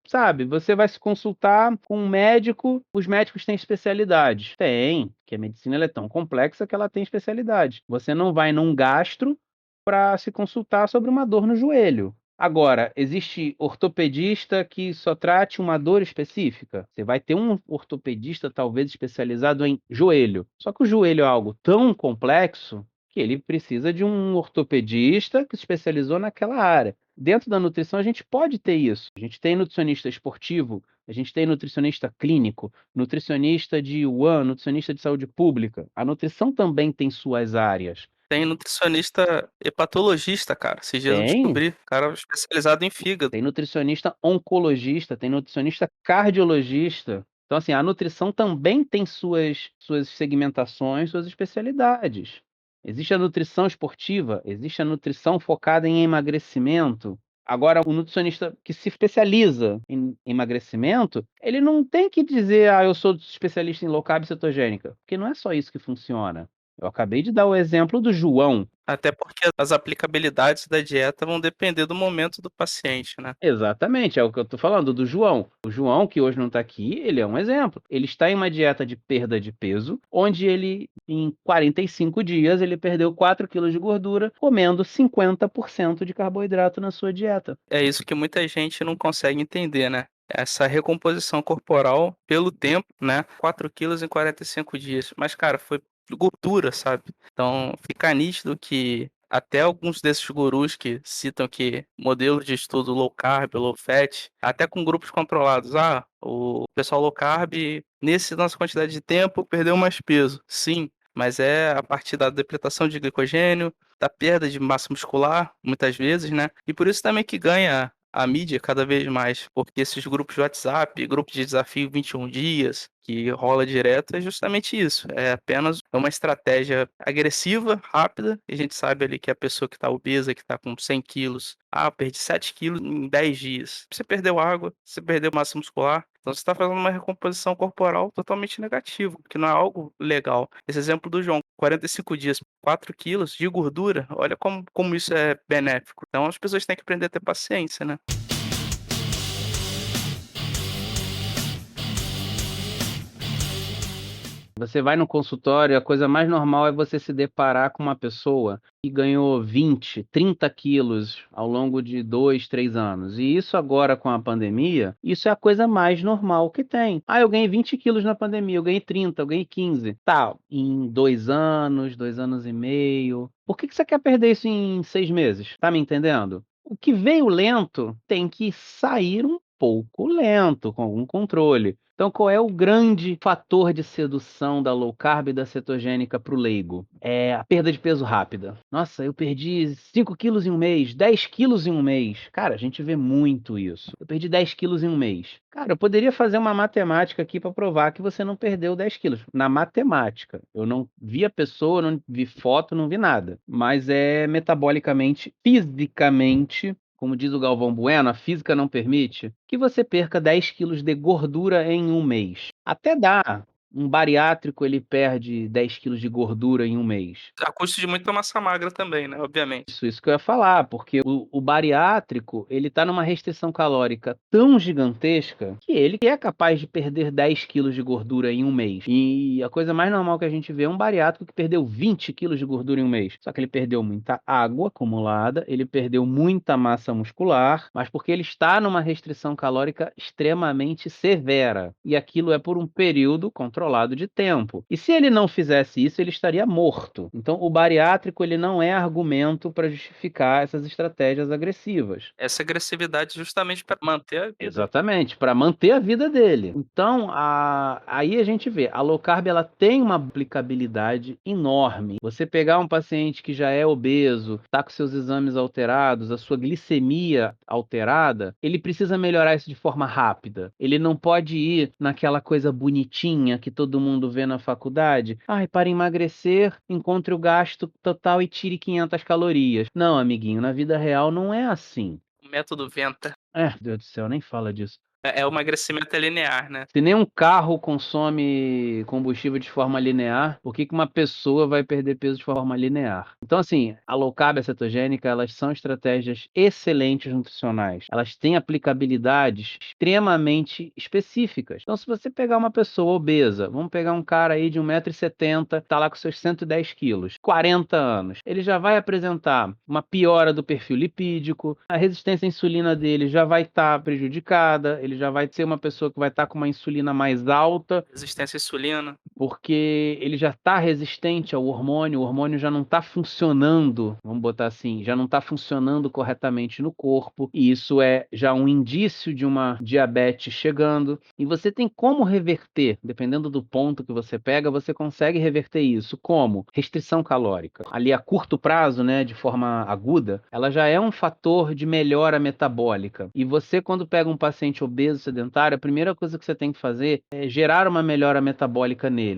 Speaker 2: sabe? Você vai se consultar com um médico, os médicos têm especialidades. Tem, que a medicina ela é tão complexa que ela tem especialidade. Você não vai num gastro para se consultar sobre uma dor no joelho. Agora, existe ortopedista que só trate uma dor específica? Você vai ter um ortopedista talvez especializado em joelho. Só que o joelho é algo tão complexo que ele precisa de um ortopedista que se especializou naquela área. Dentro da nutrição, a gente pode ter isso. A gente tem nutricionista esportivo, a gente tem nutricionista clínico, nutricionista de One, nutricionista de saúde pública. A nutrição também tem suas áreas.
Speaker 3: Tem nutricionista hepatologista, cara. Esses dias eu
Speaker 2: Tem,
Speaker 3: descobri, cara especializado em fígado.
Speaker 2: tem nutricionista oncologista, tem nutricionista cardiologista. Então, assim, a nutrição também tem suas segmentações, suas especialidades. Existe a nutrição esportiva, existe a nutrição focada em emagrecimento. Agora, o nutricionista que se especializa em emagrecimento, ele não tem que dizer, ah, eu sou especialista em low carb e cetogênica, porque não é só isso que funciona. Eu acabei de dar o exemplo do João.
Speaker 3: Até porque as aplicabilidades da dieta vão depender do momento do paciente, né?
Speaker 2: Exatamente, é o que eu estou falando do João. O João, que hoje não está aqui, ele é um exemplo. Ele está em uma dieta de perda de peso, onde ele, em 45 dias, ele perdeu 4 quilos de gordura, comendo 50% de carboidrato na sua dieta.
Speaker 3: É isso que muita gente não consegue entender, né? Essa recomposição corporal pelo tempo, né? 4 quilos em 45 dias. Mas, cara, foi gordura, sabe? Então, fica nítido que até alguns desses gurus que citam que modelos de estudo low carb, low fat, até com grupos controlados, o pessoal low carb, nesse nossa quantidade de tempo, perdeu mais peso. Sim, mas é a partir da depletação de glicogênio, da perda de massa muscular, muitas vezes, né? E por isso também que ganha a mídia cada vez mais, porque esses grupos de WhatsApp, grupo de desafio 21 dias, que rola direto, é justamente isso. É apenas uma estratégia agressiva, rápida, e a gente sabe ali que a pessoa que está obesa, que está com 100 quilos, perdi 7 quilos em 10 dias. Você perdeu água, você perdeu massa muscular, então você está fazendo uma recomposição corporal totalmente negativa, que não é algo legal. Esse exemplo do João, 45 dias, 4 quilos de gordura, olha como isso é benéfico. Então as pessoas têm que aprender a ter paciência, né?
Speaker 2: Você vai no consultório, a coisa mais normal é você se deparar com uma pessoa que ganhou 20, 30 quilos ao longo de 2, 3 anos. E isso agora com a pandemia, isso é a coisa mais normal que tem. Ah, eu ganhei 20 quilos na pandemia, eu ganhei 30, eu ganhei 15. Tá, em 2 anos, 2 anos e meio. Por que você quer perder isso em 6 meses? Tá me entendendo? O que veio lento tem que sair um pouco lento, com algum controle. Então, qual é o grande fator de sedução da low carb e da cetogênica para o leigo? É a perda de peso rápida. Nossa, eu perdi 5 quilos em um mês, 10 quilos em um mês. Cara, a gente vê muito isso. Eu perdi 10 quilos em um mês. Cara, eu poderia fazer uma matemática aqui para provar que você não perdeu 10 quilos. Na matemática. Eu não vi a pessoa, não vi foto, não vi nada. Mas é metabolicamente, fisicamente, como diz o Galvão Bueno, a física não permite que você perca 10 quilos de gordura em um mês. Até dá. Um bariátrico ele perde 10 quilos de gordura em um mês.
Speaker 3: A custo de muita massa magra também, né? Obviamente.
Speaker 2: Isso que eu ia falar, porque o bariátrico, ele tá numa restrição calórica tão gigantesca que ele é capaz de perder 10 quilos de gordura em um mês. E a coisa mais normal que a gente vê é um bariátrico que perdeu 20 quilos de gordura em um mês. Só que ele perdeu muita água acumulada, ele perdeu muita massa muscular, mas porque ele está numa restrição calórica extremamente severa. E aquilo é por um período controlado. controlado de tempo. E se ele não fizesse isso, ele estaria morto. Então, o bariátrico ele não é argumento para justificar essas estratégias agressivas.
Speaker 3: Essa agressividade justamente para manter a vida.
Speaker 2: Exatamente, para manter a vida dele. Então, aí a gente vê, a low carb ela tem uma aplicabilidade enorme. Você pegar um paciente que já é obeso, está com seus exames alterados, a sua glicemia alterada, ele precisa melhorar isso de forma rápida. Ele não pode ir naquela coisa bonitinha que todo mundo vê na faculdade. Ai, para emagrecer, encontre o gasto total e tire 500 calorias. Não, amiguinho, na vida real não é assim.
Speaker 3: O método Venta.
Speaker 2: Deus do céu, nem fala disso.
Speaker 3: É o emagrecimento linear, né?
Speaker 2: Se nem um carro consome combustível de forma linear, por que que uma pessoa vai perder peso de forma linear? Então, assim, a low carb e a cetogênica, elas são estratégias excelentes nutricionais. Elas têm aplicabilidades extremamente específicas. Então, se você pegar uma pessoa obesa, vamos pegar um cara aí de 1,70 m, tá lá com seus 110 quilos, 40 anos, ele já vai apresentar uma piora do perfil lipídico, a resistência à insulina dele já vai estar prejudicada, ele já vai ser uma pessoa que vai estar com uma insulina mais alta,
Speaker 3: Resistência à insulina.
Speaker 2: porque ele já está resistente ao hormônio, o hormônio já não está funcionando, vamos botar assim, já não está funcionando corretamente no corpo, e isso é já um indício de uma diabetes chegando, e você tem como reverter, dependendo do ponto que você pega, você consegue reverter isso, como? Restrição calórica. Ali a curto prazo, né, de forma aguda, ela já é um fator de melhora metabólica, e você quando pega um paciente obeso sedentário, a primeira coisa que você tem que fazer é gerar uma melhora metabólica nele.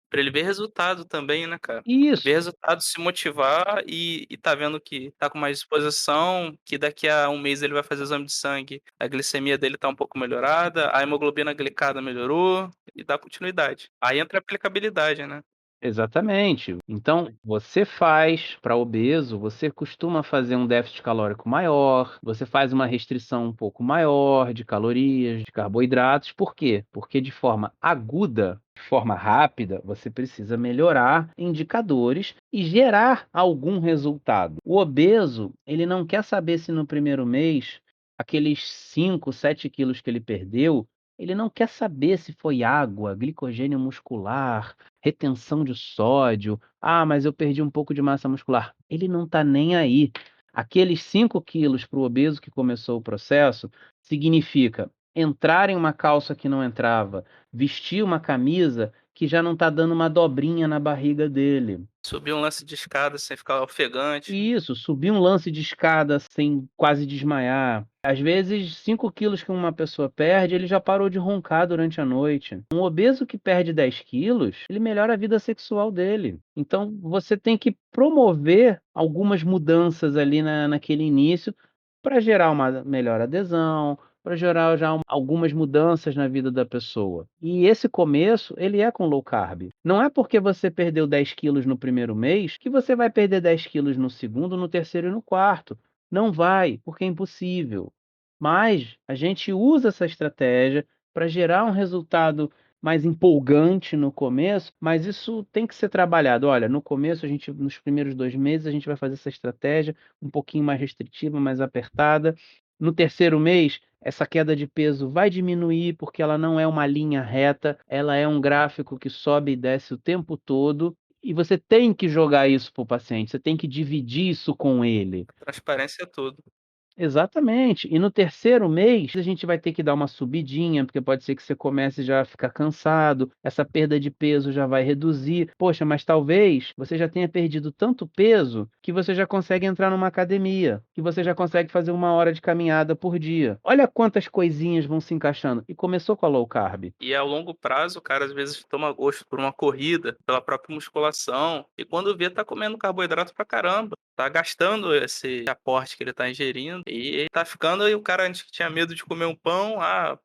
Speaker 3: Pra ele ver resultado também, né, cara? Ver
Speaker 2: Isso,
Speaker 3: resultado, se motivar e tá vendo que tá com mais disposição, que daqui a um mês ele vai fazer exame de sangue, a glicemia dele tá um pouco melhorada, a hemoglobina glicada melhorou e dá continuidade. Aí entra a aplicabilidade, né?
Speaker 2: exatamente. Então, você faz para obeso, você costuma fazer um déficit calórico maior, você faz uma restrição um pouco maior de calorias, de carboidratos. Por quê? Porque de forma aguda, de forma rápida, você precisa melhorar indicadores e gerar algum resultado. O obeso, ele não quer saber se no primeiro mês, aqueles 5, 7 quilos que ele perdeu, ele não quer saber se foi água, glicogênio muscular, retenção de sódio. Ah, mas eu perdi um pouco de massa muscular. Ele não está nem aí. Aqueles 5 quilos para o obeso que começou o processo significa entrar em uma calça que não entrava, vestir uma camisa que já não está dando uma dobrinha na barriga dele.
Speaker 3: Subir um lance de escada sem ficar ofegante.
Speaker 2: Isso, subir um lance de escada sem quase desmaiar. Às vezes, 5 quilos que uma pessoa perde, ele já parou de roncar durante a noite. Um obeso que perde 10 quilos, ele melhora a vida sexual dele. Então, você tem que promover algumas mudanças ali naquele início para gerar uma melhor adesão, para gerar já algumas mudanças na vida da pessoa. E esse começo, ele é com low carb. Não é porque você perdeu 10 quilos no primeiro mês que você vai perder 10 quilos no segundo, no terceiro e no quarto. Não vai, porque é impossível. Mas a gente usa essa estratégia para gerar um resultado mais empolgante no começo, mas isso tem que ser trabalhado. Olha, no começo, nos primeiros 2 meses, a gente vai fazer essa estratégia um pouquinho mais restritiva, mais apertada. No terceiro mês, essa queda de peso vai diminuir, porque ela não é uma linha reta, ela é um gráfico que sobe e desce o tempo todo. E você tem que jogar isso para o paciente, você tem que dividir isso com ele.
Speaker 3: Transparência é tudo.
Speaker 2: Exatamente. E no terceiro mês, a gente vai ter que dar uma subidinha, porque pode ser que você comece já a ficar cansado, essa perda de peso já vai reduzir. Poxa, mas talvez você já tenha perdido tanto peso que você já consegue entrar numa academia, que você já consegue fazer 1 hora de caminhada por dia. Olha quantas coisinhas vão se encaixando. E começou com a low carb.
Speaker 3: E a longo prazo, o cara às vezes toma gosto por uma corrida, pela própria musculação, e quando vê, tá comendo carboidrato pra caramba. Tá gastando esse aporte que ele tá ingerindo e tá ficando aí o cara antes que tinha medo de comer um pão,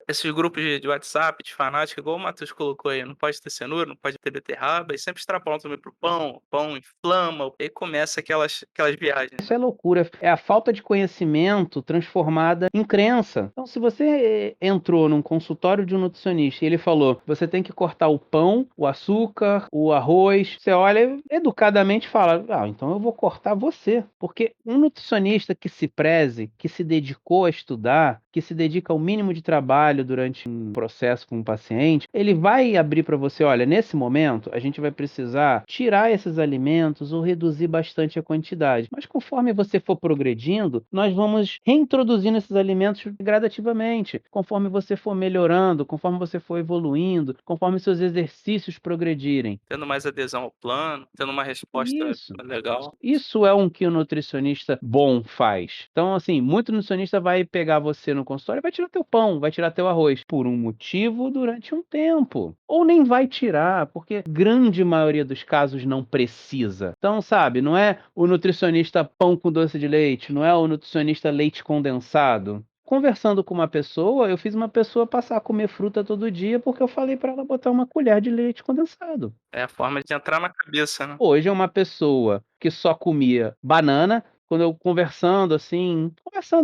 Speaker 3: esses grupos de WhatsApp, de fanático, igual o Matheus colocou aí, não pode ter cenoura, não pode ter beterraba, e sempre extrapolam também pro pão, o pão inflama, e aí começa aquelas viagens.
Speaker 2: Isso é loucura, é a falta de conhecimento transformada em crença. Então, se você entrou num consultório de um nutricionista e ele falou, você tem que cortar o pão, o açúcar, o arroz, você olha educadamente e fala, então eu vou cortar você. Porque um nutricionista que se preze, que se dedicou a estudar, que se dedica ao mínimo de trabalho durante um processo com um paciente, ele vai abrir para você: olha, nesse momento a gente vai precisar tirar esses alimentos ou reduzir bastante a quantidade. Mas conforme você for progredindo, nós vamos reintroduzindo esses alimentos gradativamente, conforme você for melhorando, conforme você for evoluindo, conforme seus exercícios progredirem.
Speaker 3: Tendo mais adesão ao plano, tendo uma resposta
Speaker 2: Isso.
Speaker 3: legal.
Speaker 2: Isso é um que o nutricionista bom faz. Então, assim, muito nutricionista vai pegar você no consultório e vai tirar teu pão, vai tirar teu arroz, por um motivo durante um tempo. Ou nem vai tirar, porque grande maioria dos casos não precisa. Então, sabe, não é o nutricionista pão com doce de leite, não é o nutricionista leite condensado. Conversando com uma pessoa, eu fiz uma pessoa passar a comer fruta todo dia porque eu falei para ela botar uma colher de leite condensado.
Speaker 3: É a forma de entrar na cabeça, né.
Speaker 2: Hoje é uma pessoa que só comia banana, quando eu conversando,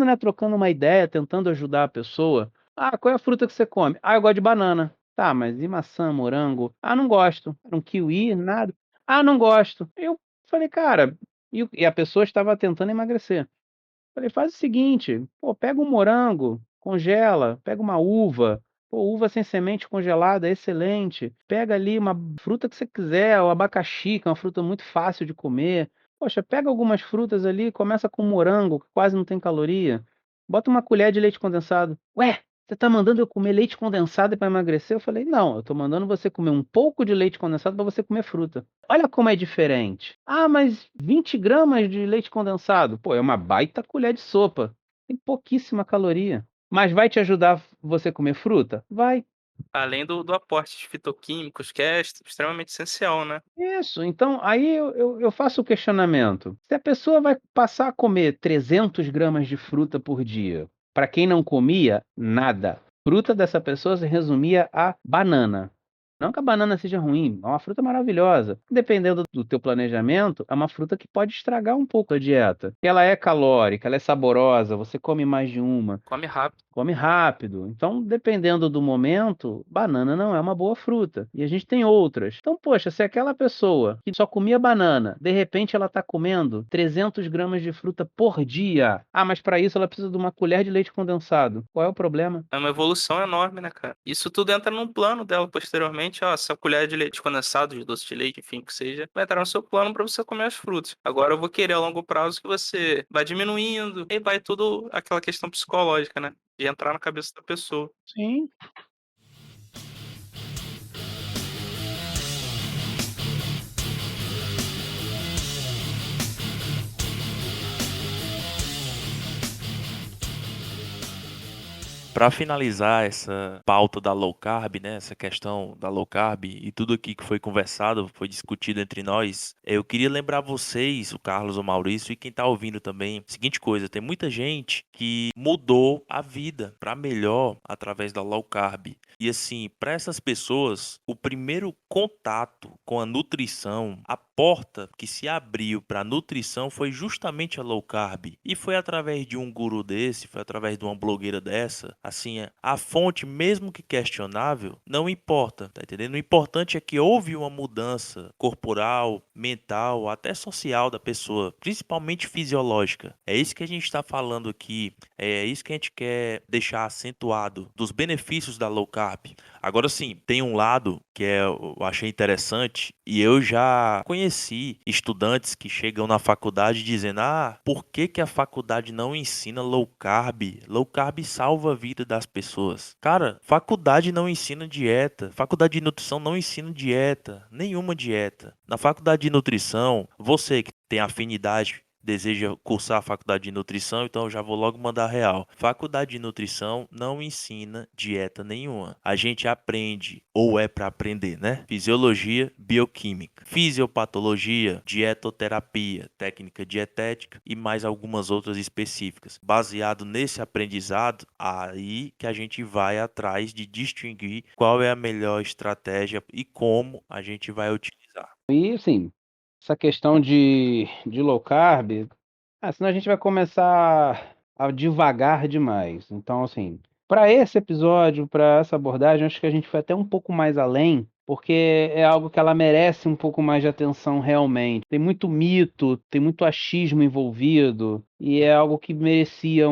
Speaker 2: né, trocando uma ideia, tentando ajudar a pessoa: "Ah, qual é a fruta que você come?". "Ah, eu gosto de banana". "Tá, mas e maçã, morango?". "Ah, não gosto". "Um kiwi, nada?". "Ah, não gosto". Eu falei: "Cara", e a pessoa estava tentando emagrecer. Falei: "Faz o seguinte, pô, pega um morango, congela, pega uma uva, pô, uva sem semente congelada é excelente, pega ali uma fruta que você quiser, o abacaxi, que é uma fruta muito fácil de comer. Poxa, pega algumas frutas ali, começa com morango, que quase não tem caloria, bota uma colher de leite condensado". "Ué, você tá mandando eu comer leite condensado para emagrecer?". Eu falei: "Não, eu tô mandando você comer um pouco de leite condensado para você comer fruta". Olha como é diferente. "Ah, mas 20 gramas de leite condensado". Pô, é uma baita colher de sopa. Tem pouquíssima caloria. Mas vai te ajudar você comer fruta? Vai.
Speaker 3: Além do aporte de fitoquímicos, que é extremamente essencial, né.
Speaker 2: Isso, então aí eu faço o questionamento. Se a pessoa vai passar a comer 300 gramas de fruta por dia, para quem não comia, nada. Fruta dessa pessoa se resumia a banana. Não que a banana seja ruim, é uma fruta maravilhosa. Dependendo do teu planejamento, é uma fruta que pode estragar um pouco a dieta. Ela é calórica, ela é saborosa, você come mais de uma.
Speaker 3: Come rápido.
Speaker 2: Come rápido. Então, dependendo do momento, banana não é uma boa fruta. E a gente tem outras. Então, poxa, se aquela pessoa que só comia banana, de repente ela está comendo 300 gramas de fruta por dia. Ah, mas para isso ela precisa de uma colher de leite condensado. Qual é o problema?
Speaker 3: É uma evolução enorme, né, cara. Isso tudo entra num plano dela posteriormente, ó, essa colher de leite condensado, de doce de leite, enfim, que seja, vai entrar no seu plano para você comer as frutas. Agora eu vou querer a longo prazo que você vai diminuindo, e vai tudo aquela questão psicológica, né, de entrar na cabeça da pessoa.
Speaker 2: Sim.
Speaker 1: Para finalizar essa pauta da low carb, né, essa questão da low carb e tudo aqui que foi conversado, foi discutido entre nós, eu queria lembrar vocês, o Carlos, o Maurício e quem tá ouvindo também, seguinte coisa, tem muita gente que mudou a vida para melhor através da low carb. E assim, para essas pessoas, o primeiro contato com a nutrição, a porta que se abriu para a nutrição foi justamente a low carb. E foi através de um guru desse, foi através de uma blogueira dessa. Assim, a fonte, mesmo que questionável, não importa, tá entendendo? O importante é que houve uma mudança corporal, mental, até social da pessoa, principalmente fisiológica. É isso que a gente está falando aqui, é isso que a gente quer deixar acentuado dos benefícios da low carb. Agora sim, tem um lado que eu achei interessante e eu já conheci estudantes que chegam na faculdade dizendo: ah, por que que a faculdade não ensina low carb? Low carb salva a vida das pessoas. Cara, faculdade não ensina dieta, faculdade de nutrição não ensina dieta, nenhuma dieta. Na faculdade de nutrição, você que tem afinidade, deseja cursar a faculdade de nutrição, então eu já vou logo mandar real. Faculdade de nutrição não ensina dieta nenhuma. A gente aprende, ou é para aprender, né? Fisiologia, bioquímica, fisiopatologia, dietoterapia, técnica dietética e mais algumas outras específicas. Baseado nesse aprendizado, aí que a gente vai atrás de distinguir qual é a melhor estratégia e como a gente vai utilizar.
Speaker 2: E assim, essa questão de low carb, senão a gente vai começar a divagar demais. Então, assim, para esse episódio, para essa abordagem, acho que a gente foi até um pouco mais além, porque é algo que ela merece um pouco mais de atenção realmente. Tem muito mito, tem muito achismo envolvido, e é algo que merecia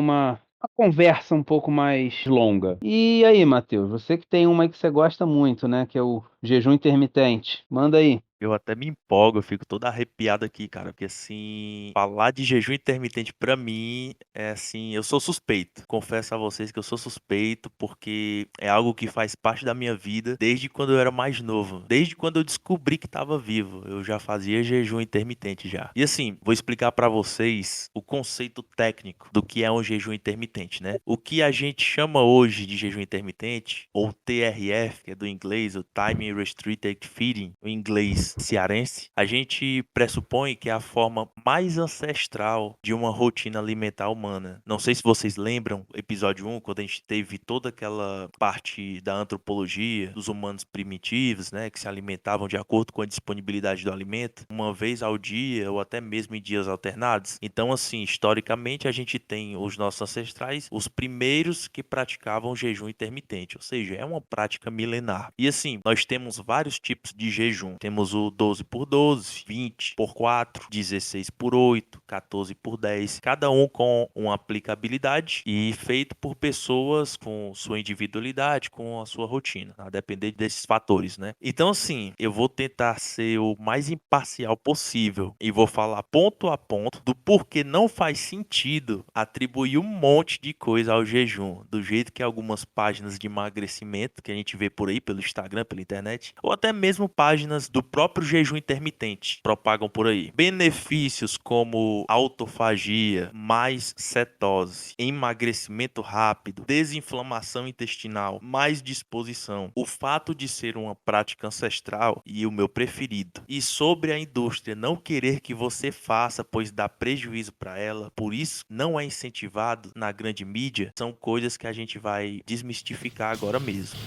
Speaker 2: uma conversa um pouco mais longa. E aí, Matheus, você que tem uma aí que você gosta muito, né, que é o jejum intermitente. Manda aí.
Speaker 1: Eu até me empolgo, eu fico todo arrepiado aqui, cara, porque assim, falar de jejum intermitente pra mim é assim, eu sou suspeito. Confesso a vocês que eu sou suspeito porque é algo que faz parte da minha vida desde quando eu era mais novo. Desde quando eu descobri que estava vivo, eu já fazia jejum intermitente já. E assim, vou explicar pra vocês o conceito técnico do que é um jejum intermitente, né? O que a gente chama hoje de jejum intermitente, ou TRF, que é do inglês, o Time Restricted Feeding, o inglês cearense, a gente pressupõe que é a forma mais ancestral de uma rotina alimentar humana. Não sei se vocês lembram, episódio 1, quando a gente teve toda aquela parte da antropologia dos humanos primitivos, né, que se alimentavam de acordo com a disponibilidade do alimento, uma vez ao dia ou até mesmo em dias alternados. Então, assim, historicamente a gente tem os nossos ancestrais, os primeiros que praticavam jejum intermitente, ou seja, é uma prática milenar. E assim, nós temos vários tipos de jejum. Temos o 12 por 12, 20 por 4, 16 por 8, 14 por 10, cada um com uma aplicabilidade e feito por pessoas com sua individualidade, com a sua rotina, a depender desses fatores, né? Então, assim, eu vou tentar ser o mais imparcial possível e vou falar ponto a ponto do porquê não faz sentido atribuir um monte de coisa ao jejum, do jeito que algumas páginas de emagrecimento que a gente vê por aí pelo Instagram, pela internet, ou até mesmo páginas do próprio jejum intermitente propagam por aí. Benefícios como autofagia, mais cetose, emagrecimento rápido, desinflamação intestinal, mais disposição. O fato de ser uma prática ancestral e o meu preferido. E sobre a indústria não querer que você faça, pois dá prejuízo para ela, por isso não é incentivado na grande mídia, são coisas que a gente vai desmistificar agora mesmo.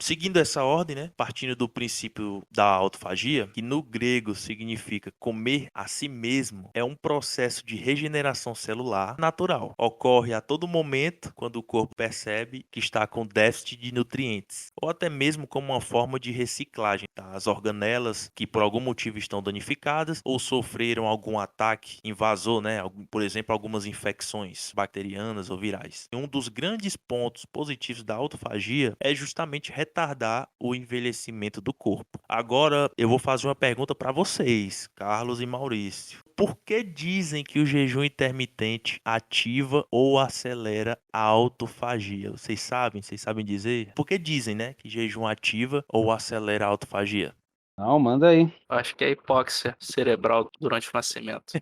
Speaker 1: Seguindo essa ordem, né, partindo do princípio da autofagia, que no grego significa comer a si mesmo, é um processo de regeneração celular natural. Ocorre a todo momento quando o corpo percebe que está com déficit de nutrientes, ou até mesmo como uma forma de reciclagem das organelas que por algum motivo estão danificadas ou sofreram algum ataque invasor, né, por exemplo, algumas infecções bacterianas ou virais. E um dos grandes pontos positivos da autofagia é justamente retardar o envelhecimento do corpo. Agora eu vou fazer uma pergunta para vocês, Carlos e Maurício. Por que dizem que o jejum intermitente ativa ou acelera a autofagia? Vocês sabem? Vocês sabem dizer? Por que dizem, né, que jejum ativa ou acelera a autofagia?
Speaker 2: Não, manda aí.
Speaker 3: Eu acho que é hipóxia cerebral durante o nascimento.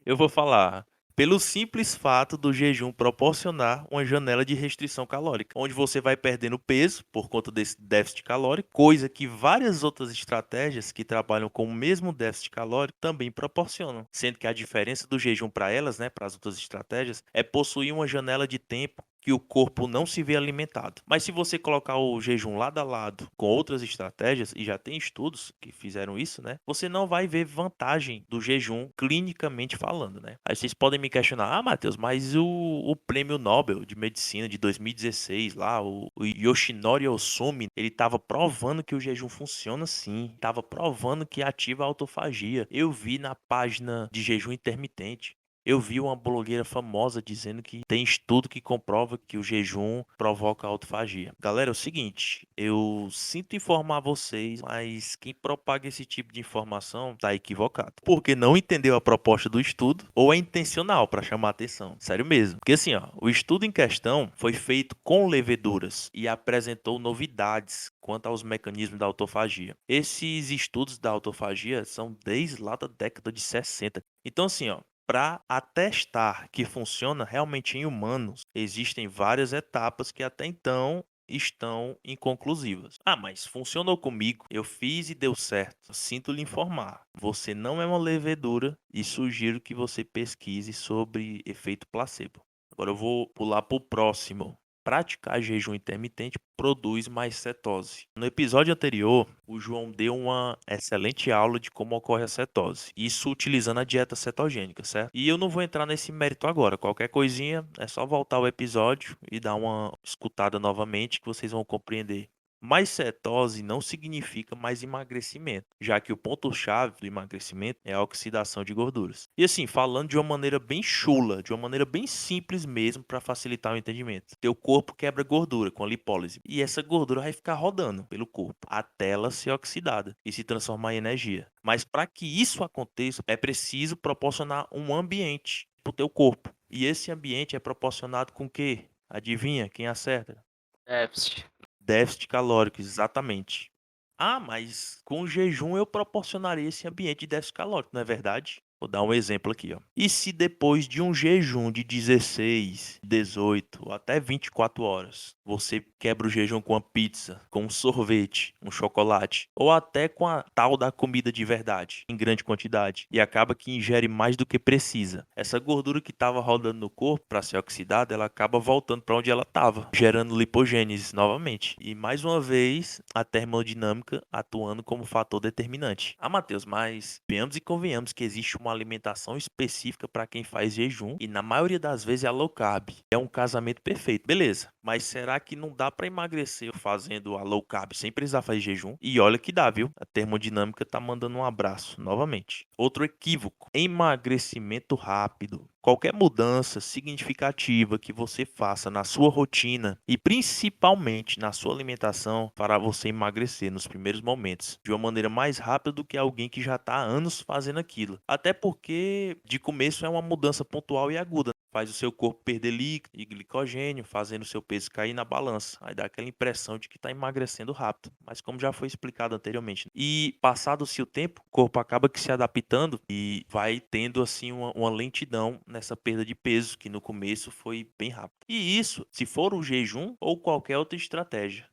Speaker 1: Eu vou falar. Pelo simples fato do jejum proporcionar uma janela de restrição calórica, onde você vai perdendo peso por conta desse déficit calórico, coisa que várias outras estratégias que trabalham com o mesmo déficit calórico também proporcionam, sendo que a diferença do jejum para elas, né, para as outras estratégias, é possuir uma janela de tempo que o corpo não se vê alimentado. Mas se você colocar o jejum lado a lado com outras estratégias, e já tem estudos que fizeram isso, né? Você não vai ver vantagem do jejum clinicamente falando, né? Aí vocês podem me questionar, ah, Matheus, mas o prêmio Nobel de Medicina de 2016 lá, o Yoshinori Ohsumi, ele estava provando que o jejum funciona sim, estava provando que ativa a autofagia. Eu vi na página de jejum intermitente. Eu vi uma blogueira famosa dizendo que tem estudo que comprova que o jejum provoca autofagia. Galera, é o seguinte, eu sinto informar vocês, mas quem propaga esse tipo de informação tá equivocado. Porque não entendeu a proposta do estudo ou é intencional para chamar atenção. Sério mesmo. Porque assim, ó, o estudo em questão foi feito com leveduras e apresentou novidades quanto aos mecanismos da autofagia. Esses estudos da autofagia são desde lá da década de 60. Então assim, ó, para atestar que funciona realmente em humanos, existem várias etapas que até então estão inconclusivas. Ah, mas funcionou comigo, eu fiz e deu certo. Sinto lhe informar, você não é uma levedura e sugiro que você pesquise sobre efeito placebo. Agora eu vou pular para o próximo. praticar jejum intermitente produz mais cetose. No episódio anterior, o João deu uma excelente aula de como ocorre a cetose. Isso utilizando a dieta cetogênica, certo? E eu não vou entrar nesse mérito agora. Qualquer coisinha é só voltar ao episódio e dar uma escutada novamente que vocês vão compreender. Mas cetose não significa mais emagrecimento, já que o ponto-chave do emagrecimento é a oxidação de gorduras. E assim, falando de uma maneira bem chula, de uma maneira bem simples mesmo para facilitar o entendimento. Teu corpo quebra gordura com a lipólise e essa gordura vai ficar rodando pelo corpo até ela ser oxidada e se transformar em energia. Mas para que isso aconteça, é preciso proporcionar um ambiente para o teu corpo. E esse ambiente é proporcionado com o quê? Adivinha? Quem acerta?
Speaker 3: Déficit.
Speaker 1: Déficit calórico, exatamente. Ah, mas com o jejum eu proporcionaria esse ambiente de déficit calórico, não é verdade? Vou dar um exemplo aqui, ó. E se depois de um jejum de 16, 18 ou até 24 horas, você quebra o jejum com uma pizza, com um sorvete, um chocolate, ou até com a tal da comida de verdade, em grande quantidade, e acaba que ingere mais do que precisa. Essa gordura que estava rodando no corpo para ser oxidada, ela acaba voltando para onde ela estava, gerando lipogênese novamente. E mais uma vez, a termodinâmica atuando como fator determinante. Ah, Matheus, mas venhamos e convenhamos que existe uma alimentação específica para quem faz jejum e na maioria das vezes é low carb. É um casamento perfeito, beleza. Mas será que não dá para emagrecer fazendo a low carb sem precisar fazer jejum? E olha que dá, viu? A termodinâmica tá mandando um abraço novamente. Outro equívoco: emagrecimento rápido. Qualquer mudança significativa que você faça na sua rotina e principalmente na sua alimentação fará você emagrecer nos primeiros momentos de uma maneira mais rápida do que alguém que já está há anos fazendo aquilo. Até porque de começo é uma mudança pontual e aguda. Faz o seu corpo perder líquido e glicogênio, fazendo o seu peso cair na balança. Aí dá aquela impressão de que está emagrecendo rápido. Mas como já foi explicado anteriormente. E passado-se o tempo, o corpo acaba que se adaptando e vai tendo assim uma lentidão nessa perda de peso, que no começo foi bem rápido. E isso, se for o jejum ou qualquer outra estratégia.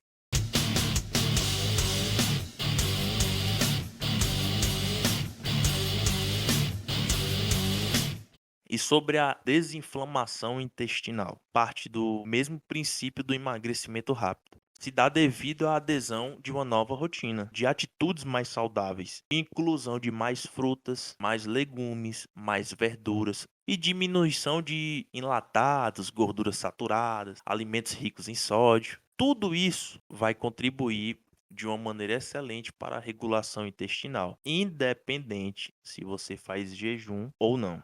Speaker 1: E sobre a desinflamação intestinal, parte do mesmo princípio do emagrecimento rápido. Se dá devido à adesão de uma nova rotina, de atitudes mais saudáveis, inclusão de mais frutas, mais legumes, mais verduras e diminuição de enlatados, gorduras saturadas, alimentos ricos em sódio. Tudo isso vai contribuir de uma maneira excelente para a regulação intestinal, independente se você faz jejum ou não.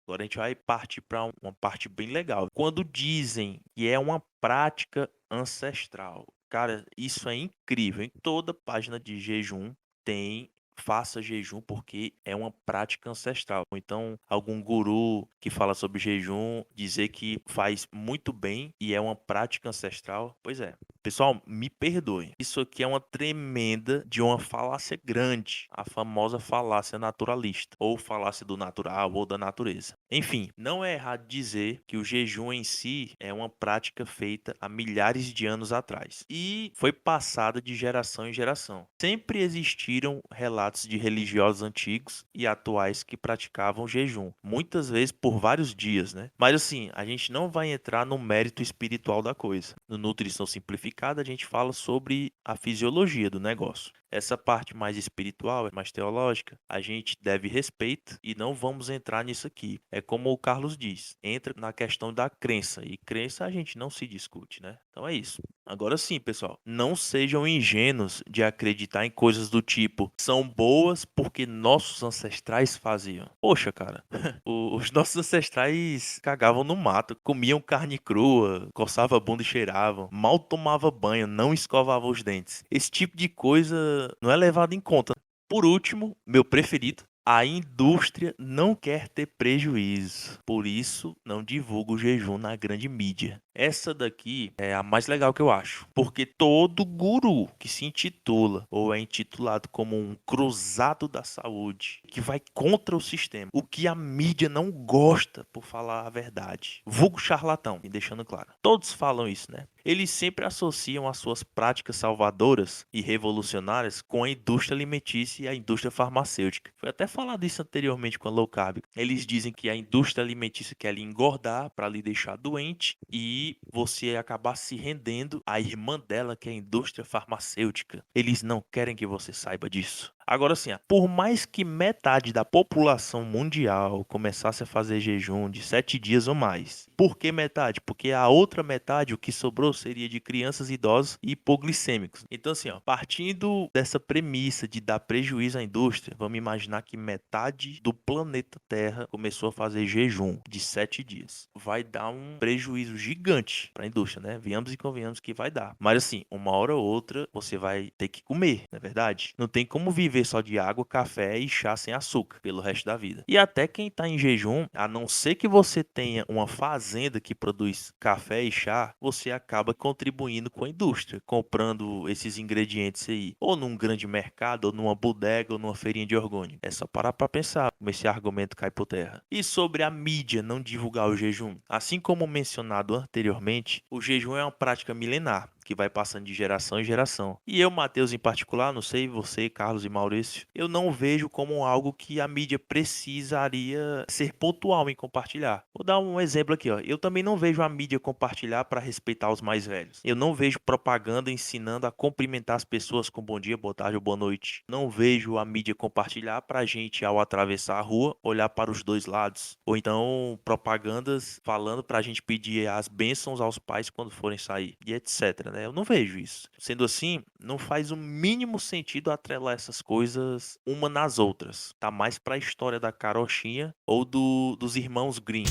Speaker 1: Agora a gente vai partir para uma parte bem legal. Quando dizem que é uma prática ancestral, cara, isso é incrível. Em toda página de jejum tem faça jejum porque é uma prática ancestral. Ou então, algum guru que fala sobre jejum dizer que faz muito bem e é uma prática ancestral. Pois é. Pessoal, me perdoem. Isso aqui é uma tremenda de uma falácia grande, a famosa falácia naturalista, ou falácia do natural ou da natureza. Enfim, não é errado dizer que o jejum em si é uma prática feita há milhares de anos atrás e foi passada de geração em geração. Sempre existiram relatos de religiosos antigos e atuais que praticavam jejum, muitas vezes por vários dias, né? Mas assim, a gente não vai entrar no mérito espiritual da coisa. No Nutrição Simplificada, a gente fala sobre a fisiologia do negócio. Essa parte mais espiritual, mais teológica, a gente deve respeito e não vamos entrar nisso aqui. É como o Carlos diz, entra na questão da crença e crença a gente não se discute, né? Então é isso. Agora sim, pessoal, não sejam ingênuos de acreditar em coisas do tipo são boas porque nossos ancestrais faziam. Poxa, cara, os nossos ancestrais cagavam no mato, comiam carne crua, coçavam a bunda e cheiravam, mal tomava banho, não escovava os dentes. Esse tipo de coisa não é levado em conta. Por último, meu preferido, a indústria não quer ter prejuízo, por isso não divulga o jejum na grande mídia. Essa daqui é a mais legal que eu acho, porque todo guru que se intitula ou é intitulado como um cruzado da saúde, que vai contra o sistema, o que a mídia não gosta, por falar a verdade, vulgo charlatão, e deixando claro, todos falam isso, né? Eles sempre associam as suas práticas salvadoras e revolucionárias com a indústria alimentícia e a indústria farmacêutica. Foi até falado isso anteriormente com a low carb. Eles dizem que a indústria alimentícia quer lhe engordar para lhe deixar doente e você acabar se rendendo à irmã dela, que é a indústria farmacêutica. Eles não querem que você saiba disso. Agora sim, por mais que metade da população mundial começasse a fazer jejum de 7 dias ou mais. Por que metade? Porque a outra metade, o que sobrou, seria de crianças, idosos e hipoglicêmicos. Então assim, ó, partindo dessa premissa de dar prejuízo à indústria, vamos imaginar que metade do planeta Terra começou a fazer jejum de 7 dias. Vai dar um prejuízo gigante para a indústria, né? Venhamos e convenhamos que vai dar. Mas assim, uma hora ou outra você vai ter que comer, não é verdade? Não tem como viver só de água, café e chá sem açúcar pelo resto da vida. E até quem tá em jejum, a não ser que você tenha uma fazenda que produz café e chá, você acaba contribuindo com a indústria, comprando esses ingredientes aí, ou num grande mercado, ou numa bodega, ou numa feirinha de orgânico. É só parar para pensar como esse argumento cai por terra. E sobre a mídia não divulgar o jejum? Assim como mencionado anteriormente, o jejum é uma prática milenar que vai passando de geração em geração. E eu, Matheus, em particular, não sei você, Carlos e Maurício, eu não vejo como algo que a mídia precisaria ser pontual em compartilhar. Vou dar um exemplo aqui, ó. Eu também não vejo a mídia compartilhar para respeitar os mais velhos. Eu não vejo propaganda ensinando a cumprimentar as pessoas com bom dia, boa tarde ou boa noite. Não vejo a mídia compartilhar para a gente, ao atravessar a rua, olhar para os dois lados. Ou então propagandas falando para a gente pedir as bênçãos aos pais quando forem sair, e etc, né? Eu não vejo isso. Sendo assim, não faz o mínimo sentido atrelar essas coisas uma nas outras. Tá mais pra história da carochinha ou dos irmãos Grimm.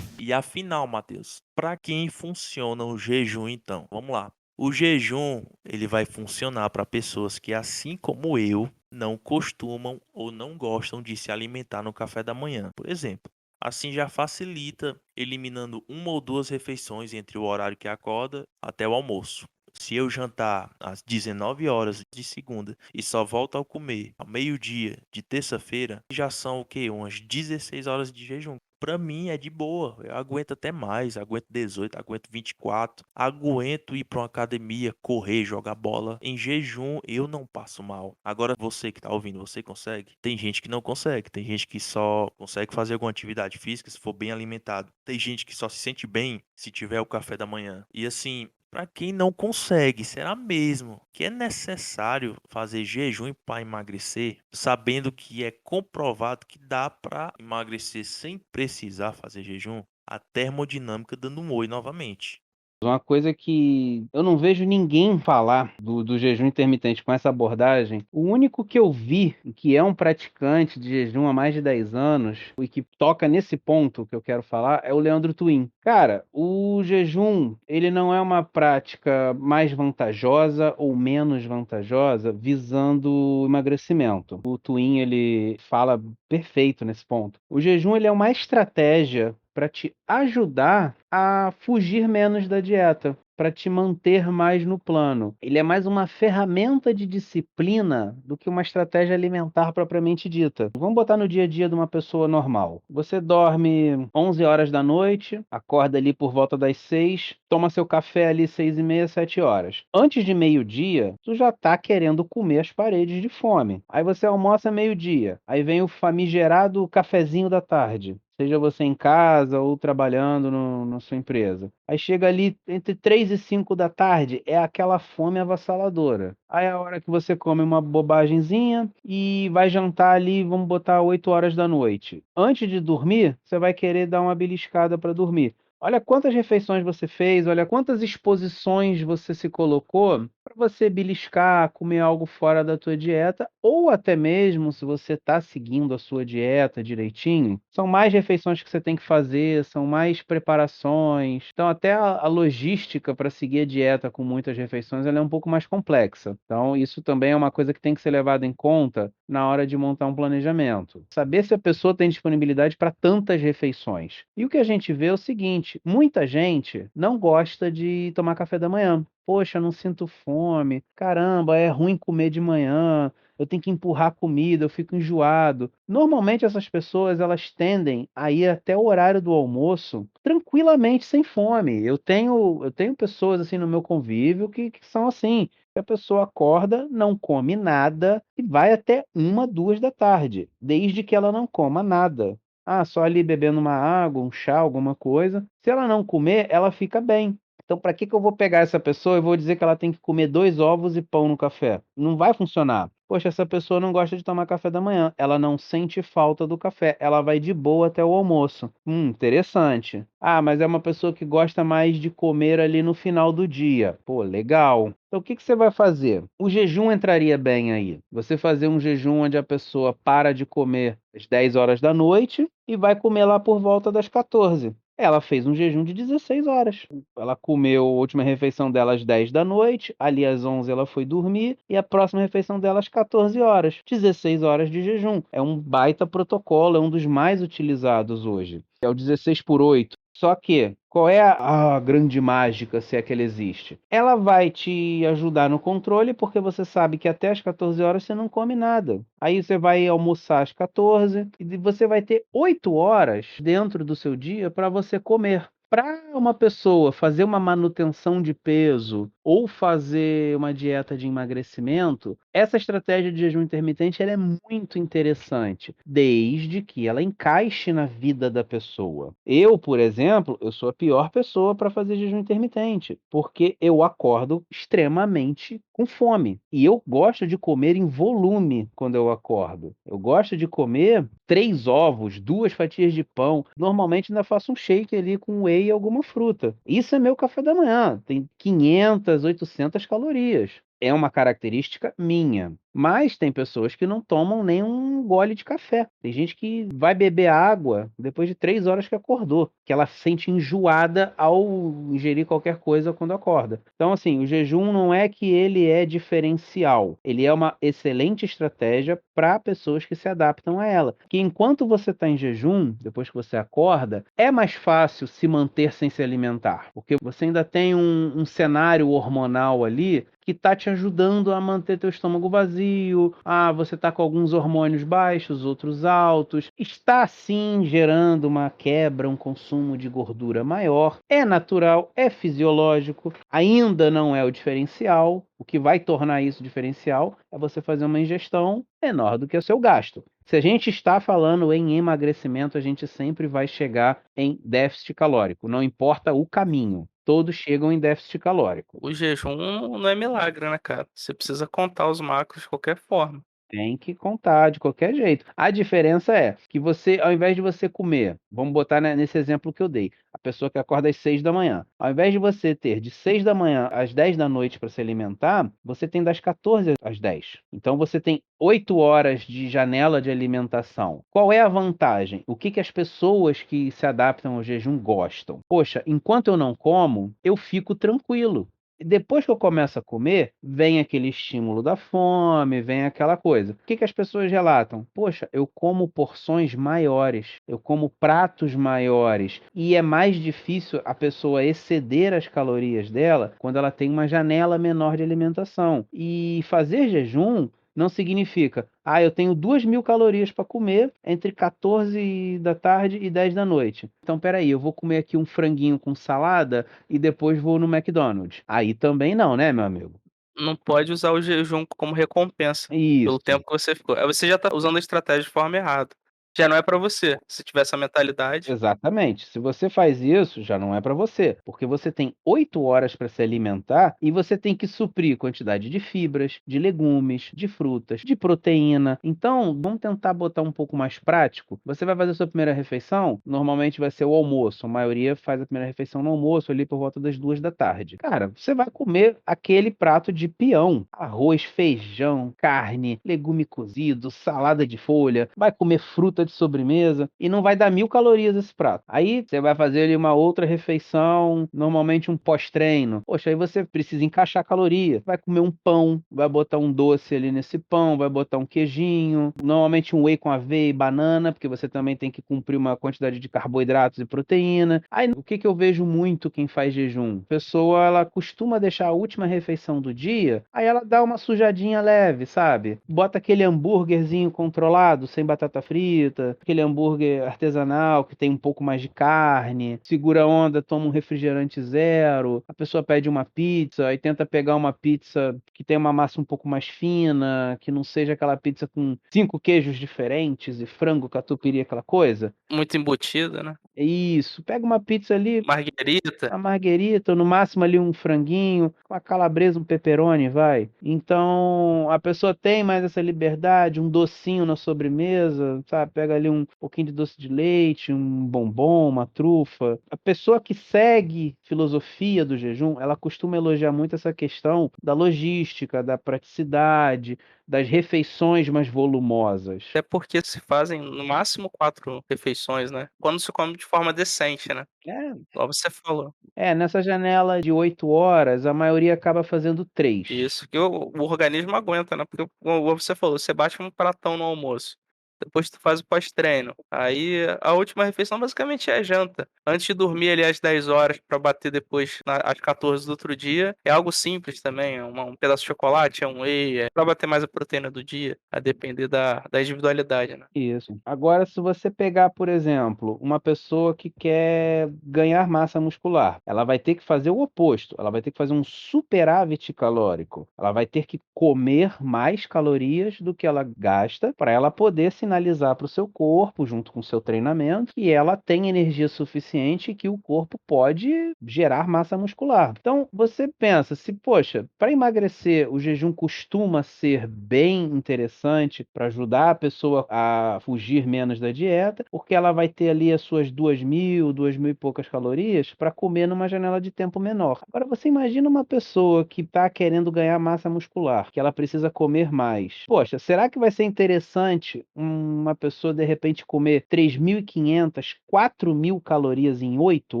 Speaker 1: E afinal, Matheus, para quem funciona o jejum então? Vamos lá. O jejum, ele vai funcionar para pessoas que, assim como eu, não costumam ou não gostam de se alimentar no café da manhã, por exemplo. Assim já facilita eliminando uma ou duas refeições entre o horário que acorda até o almoço. Se eu jantar às 19 horas de segunda e só volto a comer ao meio-dia de terça-feira, já são o quê? Umas 16 horas de jejum. Pra mim é de boa, eu aguento até mais, aguento 18, aguento 24, aguento ir pra uma academia, correr, jogar bola. Em jejum eu não passo mal. Agora você que tá ouvindo, você consegue? Tem gente que não consegue, tem gente que só consegue fazer alguma atividade física se for bem alimentado. Tem gente que só se sente bem se tiver o café da manhã. E assim, para quem não consegue, será mesmo que é necessário fazer jejum para emagrecer, sabendo que é comprovado que dá para emagrecer sem precisar fazer jejum? A termodinâmica dando um oi novamente.
Speaker 2: Uma coisa que eu não vejo ninguém falar do jejum intermitente com essa abordagem, o único que eu vi, que é um praticante de jejum há mais de 10 anos, e que toca nesse ponto que eu quero falar, é o Leandro Twin. Cara, o jejum, ele não é uma prática mais vantajosa ou menos vantajosa visando o emagrecimento. O Twin, ele fala perfeito nesse ponto. O jejum, ele é uma estratégia para te ajudar a fugir menos da dieta, para te manter mais no plano. Ele é mais uma ferramenta de disciplina do que uma estratégia alimentar propriamente dita. Vamos botar no dia a dia de uma pessoa normal. Você dorme 11 horas da noite, acorda ali por volta das 6, toma seu café ali 6:30, 7 horas. Antes de meio-dia, tu já tá querendo comer as paredes de fome. Aí você almoça meio-dia, aí vem o famigerado cafezinho da tarde. Seja você em casa ou trabalhando na sua empresa. Aí chega ali entre 3 e 5 da tarde, é aquela fome avassaladora. Aí é a hora que você come uma bobagenzinha e vai jantar ali, vamos botar 8 horas da noite. Antes de dormir, você vai querer dar uma beliscada para dormir. Olha quantas refeições você fez, olha quantas exposições você se colocou para você beliscar, comer algo fora da tua dieta, ou até mesmo se você está seguindo a sua dieta direitinho, são mais refeições que você tem que fazer, são mais preparações. Então, até a logística para seguir a dieta com muitas refeições, ela é um pouco mais complexa. Então, isso também é uma coisa que tem que ser levada em conta na hora de montar um planejamento. Saber se a pessoa tem disponibilidade para tantas refeições. E o que a gente vê é o seguinte: muita gente não gosta de tomar café da manhã. Poxa, não sinto fome. Caramba, é ruim comer de manhã. Eu tenho que empurrar comida, eu fico enjoado. Normalmente essas pessoas elas tendem a ir até o horário do almoço tranquilamente sem fome. Eu tenho pessoas assim no meu convívio que são assim. A pessoa acorda, não come nada e vai até 1, 2 da tarde, desde que ela não coma nada. Ah, só ali bebendo uma água, um chá, alguma coisa. Se ela não comer, ela fica bem. Então, para que que eu vou pegar essa pessoa e vou dizer que ela tem que comer 2 ovos e pão no café? Não vai funcionar. Poxa, essa pessoa não gosta de tomar café da manhã, ela não sente falta do café, ela vai de boa até o almoço. Interessante. Ah, mas é uma pessoa que gosta mais de comer ali no final do dia. Pô, legal. Então, o que que você vai fazer? O jejum entraria bem aí. Você fazer um jejum onde a pessoa para de comer às 10 horas da noite e vai comer lá por volta das 14. Ela fez um jejum de 16 horas. Ela comeu a última refeição dela às 10 da noite, ali às 11 ela foi dormir e a próxima refeição dela às 14 horas. 16 horas de jejum. É um baita protocolo, é um dos mais utilizados hoje. É o 16 por 8. Só que, qual é a grande mágica, se é que ela existe? Ela vai te ajudar no controle, porque você sabe que até as 14 horas você não come nada. Aí você vai almoçar às 14 e você vai ter 8 horas dentro do seu dia para você comer. Para uma pessoa fazer uma manutenção de peso ou fazer uma dieta de emagrecimento, essa estratégia de jejum intermitente ela é muito interessante, desde que ela encaixe na vida da pessoa. Eu, por exemplo, eu sou a pior pessoa para fazer jejum intermitente, porque eu acordo extremamente com fome. E eu gosto de comer em volume quando eu acordo. Eu gosto de comer 3 ovos, 2 fatias de pão. Normalmente ainda faço um shake ali com whey e alguma fruta. Isso é meu café da manhã. Tem 500, 800 calorias. É uma característica minha. Mas tem pessoas que não tomam nem um gole de café. Tem gente que vai beber água depois de 3 horas que acordou, que ela se sente enjoada ao ingerir qualquer coisa quando acorda. Então, assim, o jejum não é que ele é diferencial, ele é uma excelente estratégia para pessoas que se adaptam a ela. Que enquanto você está em jejum, depois que você acorda, é mais fácil se manter sem se alimentar, porque você ainda tem um cenário hormonal ali que está te ajudando a manter teu estômago vazio. Ah, você está com alguns hormônios baixos, outros altos. Está sim gerando uma quebra, um consumo de gordura maior. É natural, é fisiológico, ainda não é o diferencial. O que vai tornar isso diferencial é você fazer uma ingestão menor do que o seu gasto. Se a gente está falando em emagrecimento, a gente sempre vai chegar em déficit calórico, não importa o caminho. Todos chegam em déficit calórico.
Speaker 3: O jejum não é milagre, né, cara? Você precisa contar os macros de qualquer forma.
Speaker 2: Tem que contar de qualquer jeito. A diferença é que você, ao invés de você comer, vamos botar nesse exemplo que eu dei, a pessoa que acorda às 6 da manhã, ao invés de você ter de 6 da manhã às 10 da noite para se alimentar, você tem das 14 às 10. Então você tem 8 horas de janela de alimentação. Qual é a vantagem? O que que as pessoas que se adaptam ao jejum gostam? Poxa, enquanto eu não como, eu fico tranquilo. E depois que eu começo a comer, vem aquele estímulo da fome, vem aquela coisa. O que que as pessoas relatam? Poxa, eu como porções maiores, eu como pratos maiores, e é mais difícil a pessoa exceder as calorias dela quando ela tem uma janela menor de alimentação. E fazer jejum não significa, eu tenho 2.000 calorias para comer entre 14 da tarde e 10 da noite. Então, peraí, eu vou comer aqui um franguinho com salada e depois vou no McDonald's. Aí também não, né, meu amigo?
Speaker 3: Não pode usar o jejum como recompensa pelo
Speaker 2: Isso.
Speaker 3: tempo que você ficou. Aí você já tá usando a estratégia de forma errada. Já não é pra você. Se tiver essa mentalidade,
Speaker 2: Exatamente. Se você faz isso, já não é para você, porque você tem 8 horas para se alimentar e você tem que suprir quantidade de fibras, de legumes, de frutas, de proteína. Então, vamos tentar botar um pouco mais prático. Você vai fazer a sua primeira refeição, normalmente vai ser o almoço. A maioria faz a primeira refeição no almoço ali por volta das 2 da tarde. Cara, você vai comer aquele prato de peão: arroz, feijão, carne, legume cozido, salada de folha, vai comer frutas fruta de sobremesa, e não vai dar 1000 calorias esse prato. Aí você vai fazer ali uma outra refeição, normalmente um pós-treino. Poxa, aí você precisa encaixar caloria. Vai comer um pão, vai botar um doce ali nesse pão, vai botar um queijinho, normalmente um whey com aveia e banana, porque você também tem que cumprir uma quantidade de carboidratos e proteína. Aí o que que eu vejo muito quem faz jejum? A pessoa, ela costuma deixar a última refeição do dia, aí ela dá uma sujadinha leve, sabe? Bota aquele hambúrguerzinho controlado, sem batata frita, aquele hambúrguer artesanal que tem um pouco mais de carne, segura a onda, toma um refrigerante zero, a pessoa pede uma pizza, aí tenta pegar uma pizza que tem uma massa um pouco mais fina, que não seja aquela pizza com 5 queijos diferentes e frango, catupiry, aquela coisa.
Speaker 3: Muito embutida, né?
Speaker 2: Isso, pega uma pizza ali,
Speaker 3: Marguerita.
Speaker 2: uma marguerita, no máximo ali um franguinho, uma calabresa, um pepperoni, vai. Então, a pessoa tem mais essa liberdade, um docinho na sobremesa, sabe? Pega ali um pouquinho de doce de leite, um bombom, uma trufa. A pessoa que segue filosofia do jejum, ela costuma elogiar muito essa questão da logística, da praticidade, das refeições mais volumosas.
Speaker 3: Até porque se fazem no máximo 4 refeições, né? Quando se come de forma decente, né?
Speaker 2: É,
Speaker 3: Igual você falou.
Speaker 2: nessa janela de 8 horas, a maioria acaba fazendo 3.
Speaker 3: Isso, que o organismo aguenta, né? Porque, como você falou, você bate um pratão no almoço, depois tu faz o pós-treino, aí a última refeição basicamente é a janta. Antes de dormir ali às 10 horas para bater depois às 14 do outro dia, é algo simples também, é um pedaço de chocolate, é um whey, é para bater mais a proteína do dia, a depender da individualidade, né?
Speaker 2: Isso. Agora, se você pegar, por exemplo, uma pessoa que quer ganhar massa muscular, ela vai ter que fazer o oposto. Ela vai ter que fazer um superávit calórico. Ela vai ter que comer mais calorias do que ela gasta para ela poder sinalizar para o seu corpo, junto com o seu treinamento, que ela tem energia suficiente e que o corpo pode gerar massa muscular. Então, você pensa, se, poxa, para emagrecer, o jejum costuma ser bem interessante para ajudar a pessoa a fugir menos da dieta, porque ela vai ter ali as suas 2.000 e poucas calorias para comer numa janela de tempo menor. Agora, você imagina uma pessoa que está querendo ganhar massa muscular, que ela precisa comer mais. Poxa, será que vai ser interessante uma pessoa de repente comer 3.500, 4.000 calorias em 8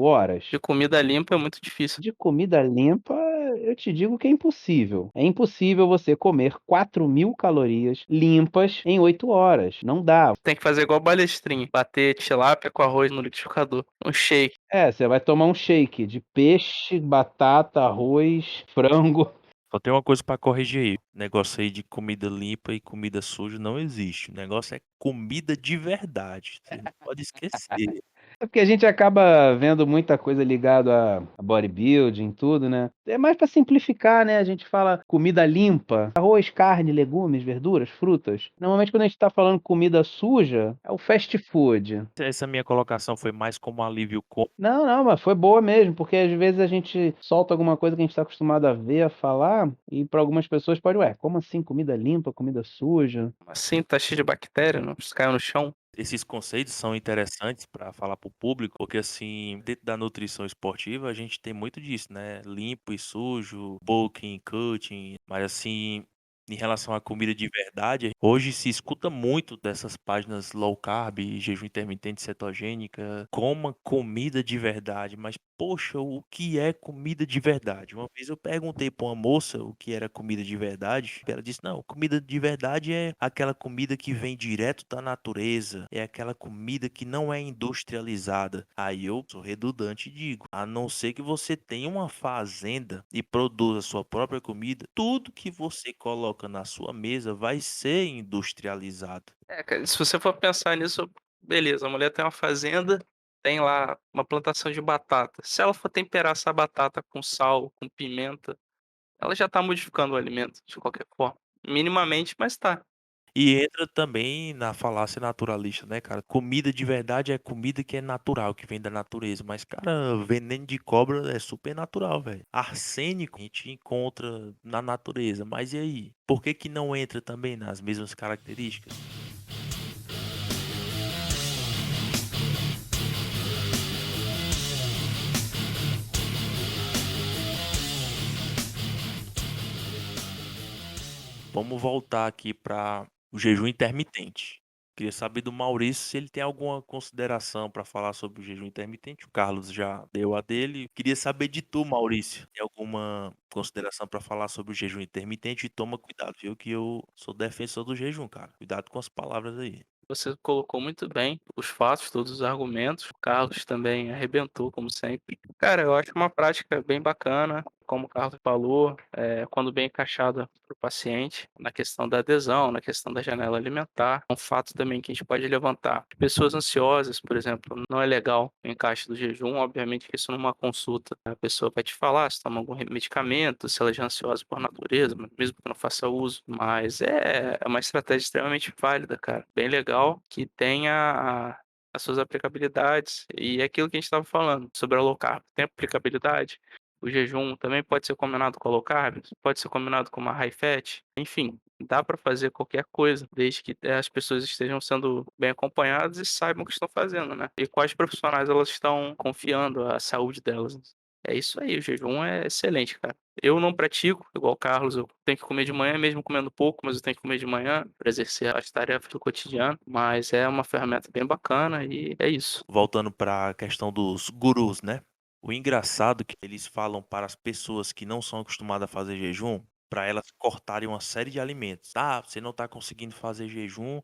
Speaker 2: horas?
Speaker 3: De comida limpa é muito difícil.
Speaker 2: De comida limpa, eu te digo que é impossível. É impossível você comer 4.000 calorias limpas em 8 horas. Não dá.
Speaker 3: Tem que fazer igual balestrinho, bater tilápia com arroz no liquidificador, um shake.
Speaker 2: Você vai tomar um shake de peixe, batata, arroz, frango.
Speaker 1: Só tem uma coisa pra corrigir aí. Negócio aí de comida limpa e comida suja não existe. O negócio é comida de verdade. Você não pode esquecer.
Speaker 2: É porque a gente acaba vendo muita coisa ligada a bodybuilding, tudo, né? É mais para simplificar, né? A gente fala comida limpa, arroz, carne, legumes, verduras, frutas. Normalmente quando a gente tá falando comida suja, é o fast food.
Speaker 1: Essa minha colocação foi mais como alívio cômico.
Speaker 2: Não, não, mas foi boa mesmo, porque às vezes a gente solta alguma coisa que a gente está acostumado a ver, a falar, e para algumas pessoas pode, ué, como assim comida limpa, comida suja?
Speaker 3: Assim, tá cheio de bactéria, não? Se caiu no chão.
Speaker 1: Esses conceitos são interessantes para falar para o público, porque assim, dentro da nutrição esportiva, a gente tem muito disso, né? Limpo e sujo, bulking, cutting, mas assim, em relação à comida de verdade, hoje se escuta muito dessas páginas low carb, jejum intermitente, cetogênica, coma comida de verdade, mas poxa, o que é comida de verdade? Uma vez eu perguntei para uma moça o que era comida de verdade, ela disse: "Não, comida de verdade é aquela comida que vem direto da natureza, é aquela comida que não é industrializada". Aí eu sou redundante e digo: a não ser que você tenha uma fazenda e produza sua própria comida, tudo que você coloca na sua mesa vai ser industrializado.
Speaker 3: É, cara, se você for pensar nisso, beleza, a mulher tem uma fazenda, tem lá uma plantação de batata. Se ela for temperar essa batata com sal, com pimenta, ela já tá modificando o alimento, de qualquer forma. Minimamente, mas tá.
Speaker 1: E entra também na falácia naturalista, né, cara? Comida de verdade é comida que é natural, que vem da natureza. Mas, cara, veneno de cobra é super natural, velho. Arsênico a gente encontra na natureza. Mas e aí? Por que que não entra também nas mesmas características? Vamos voltar aqui para o jejum intermitente. Queria saber do Maurício se ele tem alguma consideração para falar sobre o jejum intermitente. O Carlos já deu a dele. Queria saber de tu, Maurício. Tem alguma consideração para falar sobre o jejum intermitente? E toma cuidado, viu? Que eu sou defensor do jejum, cara. Cuidado com as palavras aí.
Speaker 3: Você colocou muito bem os fatos, todos os argumentos. O Carlos também arrebentou, como sempre. Cara, eu acho uma prática bem bacana, como o Carlos falou, quando bem encaixada para o paciente, na questão da adesão, na questão da janela alimentar. Um fato também que a gente pode levantar. Pessoas ansiosas, por exemplo, não é legal o encaixe do jejum. Obviamente que isso numa consulta, a pessoa vai te falar se toma algum medicamento, se ela já é ansiosa por natureza, mesmo que não faça uso. Mas é uma estratégia extremamente válida, cara. Bem legal, que tenha as suas aplicabilidades. E é aquilo que a gente estava falando sobre a low carb. Tem aplicabilidade. O jejum também pode ser combinado com a low carb, pode ser combinado com uma high fat. Enfim, dá para fazer qualquer coisa, desde que as pessoas estejam sendo bem acompanhadas e saibam o que estão fazendo, né? E quais profissionais elas estão confiando a saúde delas. É isso aí, o jejum é excelente, cara. Eu não pratico, igual o Carlos, eu tenho que comer de manhã, mesmo comendo pouco, mas eu tenho que comer de manhã para exercer as tarefas do cotidiano. Mas é uma ferramenta bem bacana e é isso.
Speaker 1: Voltando para a questão dos gurus, né? O engraçado é que eles falam para as pessoas que não são acostumadas a fazer jejum, para elas cortarem uma série de alimentos. Ah, você não está conseguindo fazer jejum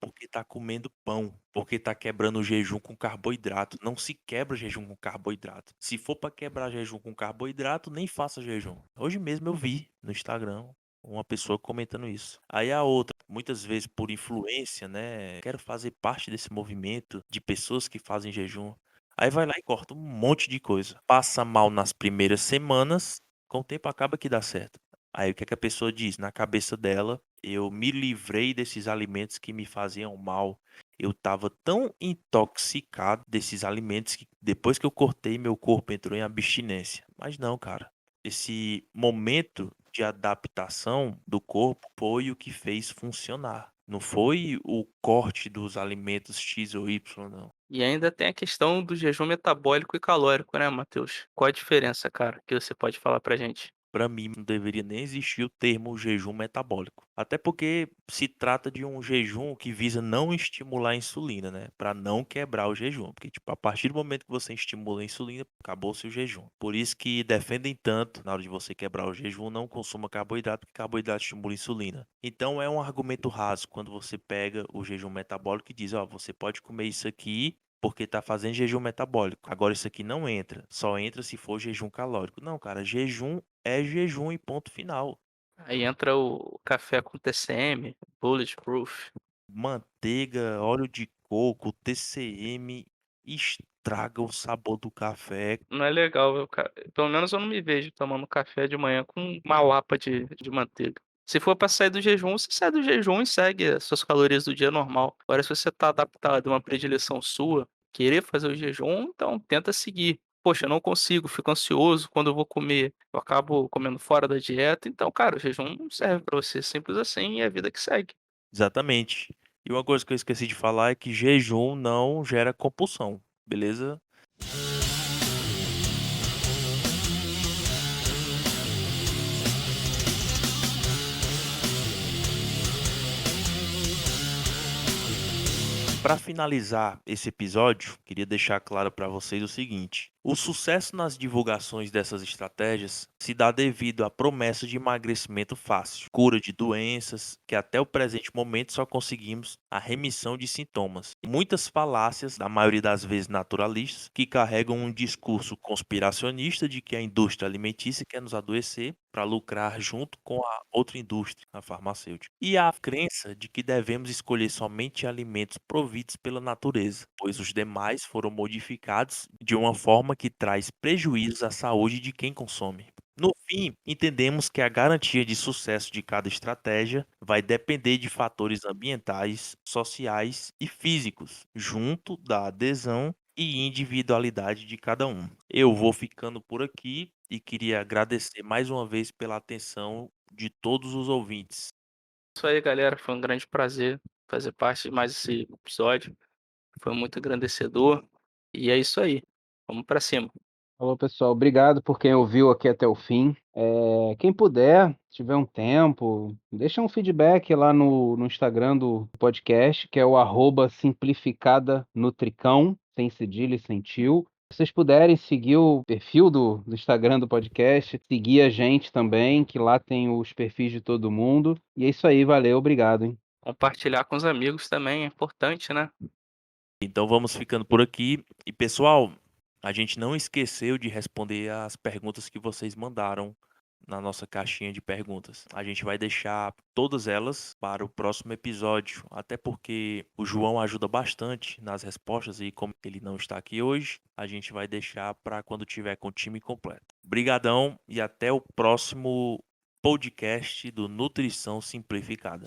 Speaker 1: porque está comendo pão, porque está quebrando o jejum com carboidrato. Não se quebra jejum com carboidrato. Se for para quebrar jejum com carboidrato, nem faça jejum. Hoje mesmo eu vi no Instagram uma pessoa comentando isso. Aí a outra, muitas vezes por influência, né? Quero fazer parte desse movimento de pessoas que fazem jejum. Aí vai lá e corta um monte de coisa. Passa mal nas primeiras semanas, com o tempo acaba que dá certo. Aí o que é que a pessoa diz? Na cabeça dela, eu me livrei desses alimentos que me faziam mal. Eu estava tão intoxicado desses alimentos que depois que eu cortei, meu corpo entrou em abstinência. Mas não, cara. Esse momento de adaptação do corpo foi o que fez funcionar. Não foi o corte dos alimentos X ou Y, não.
Speaker 3: E ainda tem a questão do jejum metabólico e calórico, né, Matheus? Qual a diferença, cara, que você pode falar pra gente?
Speaker 1: Para mim, não deveria nem existir o termo jejum metabólico. Até porque se trata de um jejum que visa não estimular a insulina, né? Para não quebrar o jejum. Porque, tipo, a partir do momento que você estimula a insulina, acabou-se o jejum. Por isso que defendem tanto, na hora de você quebrar o jejum, não consuma carboidrato, porque carboidrato estimula a insulina. Então é um argumento raso quando você pega o jejum metabólico e diz, ó, você pode comer isso aqui porque tá fazendo jejum metabólico. Agora isso aqui não entra. Só entra se for jejum calórico. Não, cara, jejum é jejum e ponto final.
Speaker 3: Aí entra o café com TCM, Bulletproof.
Speaker 1: Manteiga, óleo de coco, TCM estraga o sabor do café.
Speaker 3: Não é legal, pelo menos eu não me vejo tomando café de manhã com uma lapa de manteiga. Se for para sair do jejum, você sai do jejum e segue as suas calorias do dia normal. Agora, se você tá adaptado a uma predileção sua, querer fazer o jejum, então tenta seguir. Poxa, eu não consigo, fico ansioso quando eu vou comer, eu acabo comendo fora da dieta. Então, cara, o jejum não serve para você, simples assim, e é a vida que segue.
Speaker 1: Exatamente. E uma coisa que eu esqueci de falar é que jejum não gera compulsão, beleza? Para finalizar esse episódio, queria deixar claro para vocês o seguinte: o sucesso nas divulgações dessas estratégias se dá devido à promessa de emagrecimento fácil, cura de doenças, que até o presente momento só conseguimos a remissão de sintomas. E muitas falácias, na maioria das vezes naturalistas, que carregam um discurso conspiracionista de que a indústria alimentícia quer nos adoecer para lucrar junto com a outra indústria, a farmacêutica. E a crença de que devemos escolher somente alimentos providos pela natureza, pois os demais foram modificados de uma forma que traz prejuízos à saúde de quem consome. No fim, entendemos que a garantia de sucesso de cada estratégia vai depender de fatores ambientais, sociais e físicos, junto da adesão e individualidade de cada um. Eu vou ficando por aqui e queria agradecer mais uma vez pela atenção de todos os ouvintes.
Speaker 3: Isso aí, galera, foi um grande prazer fazer parte de mais esse episódio. Foi muito engrandecedor. E é isso aí. Vamos para cima.
Speaker 2: Falou, pessoal. Obrigado por quem ouviu aqui até o fim. Quem puder, se tiver um tempo, deixa um feedback lá no Instagram do podcast, que é o @simplificadanutricão, sem cedilha e sem tio. Se vocês puderem seguir o perfil do Instagram do podcast, seguir a gente também, que lá tem os perfis de todo mundo. E é isso aí, valeu, obrigado, hein?
Speaker 3: Compartilhar com os amigos também é importante, né?
Speaker 1: Então vamos ficando por aqui. E pessoal, a gente não esqueceu de responder as perguntas que vocês mandaram na nossa caixinha de perguntas. A gente vai deixar todas elas para o próximo episódio, até porque o João ajuda bastante nas respostas e como ele não está aqui hoje, a gente vai deixar para quando tiver com o time completo. Obrigadão e até o próximo podcast do Nutrição Simplificada.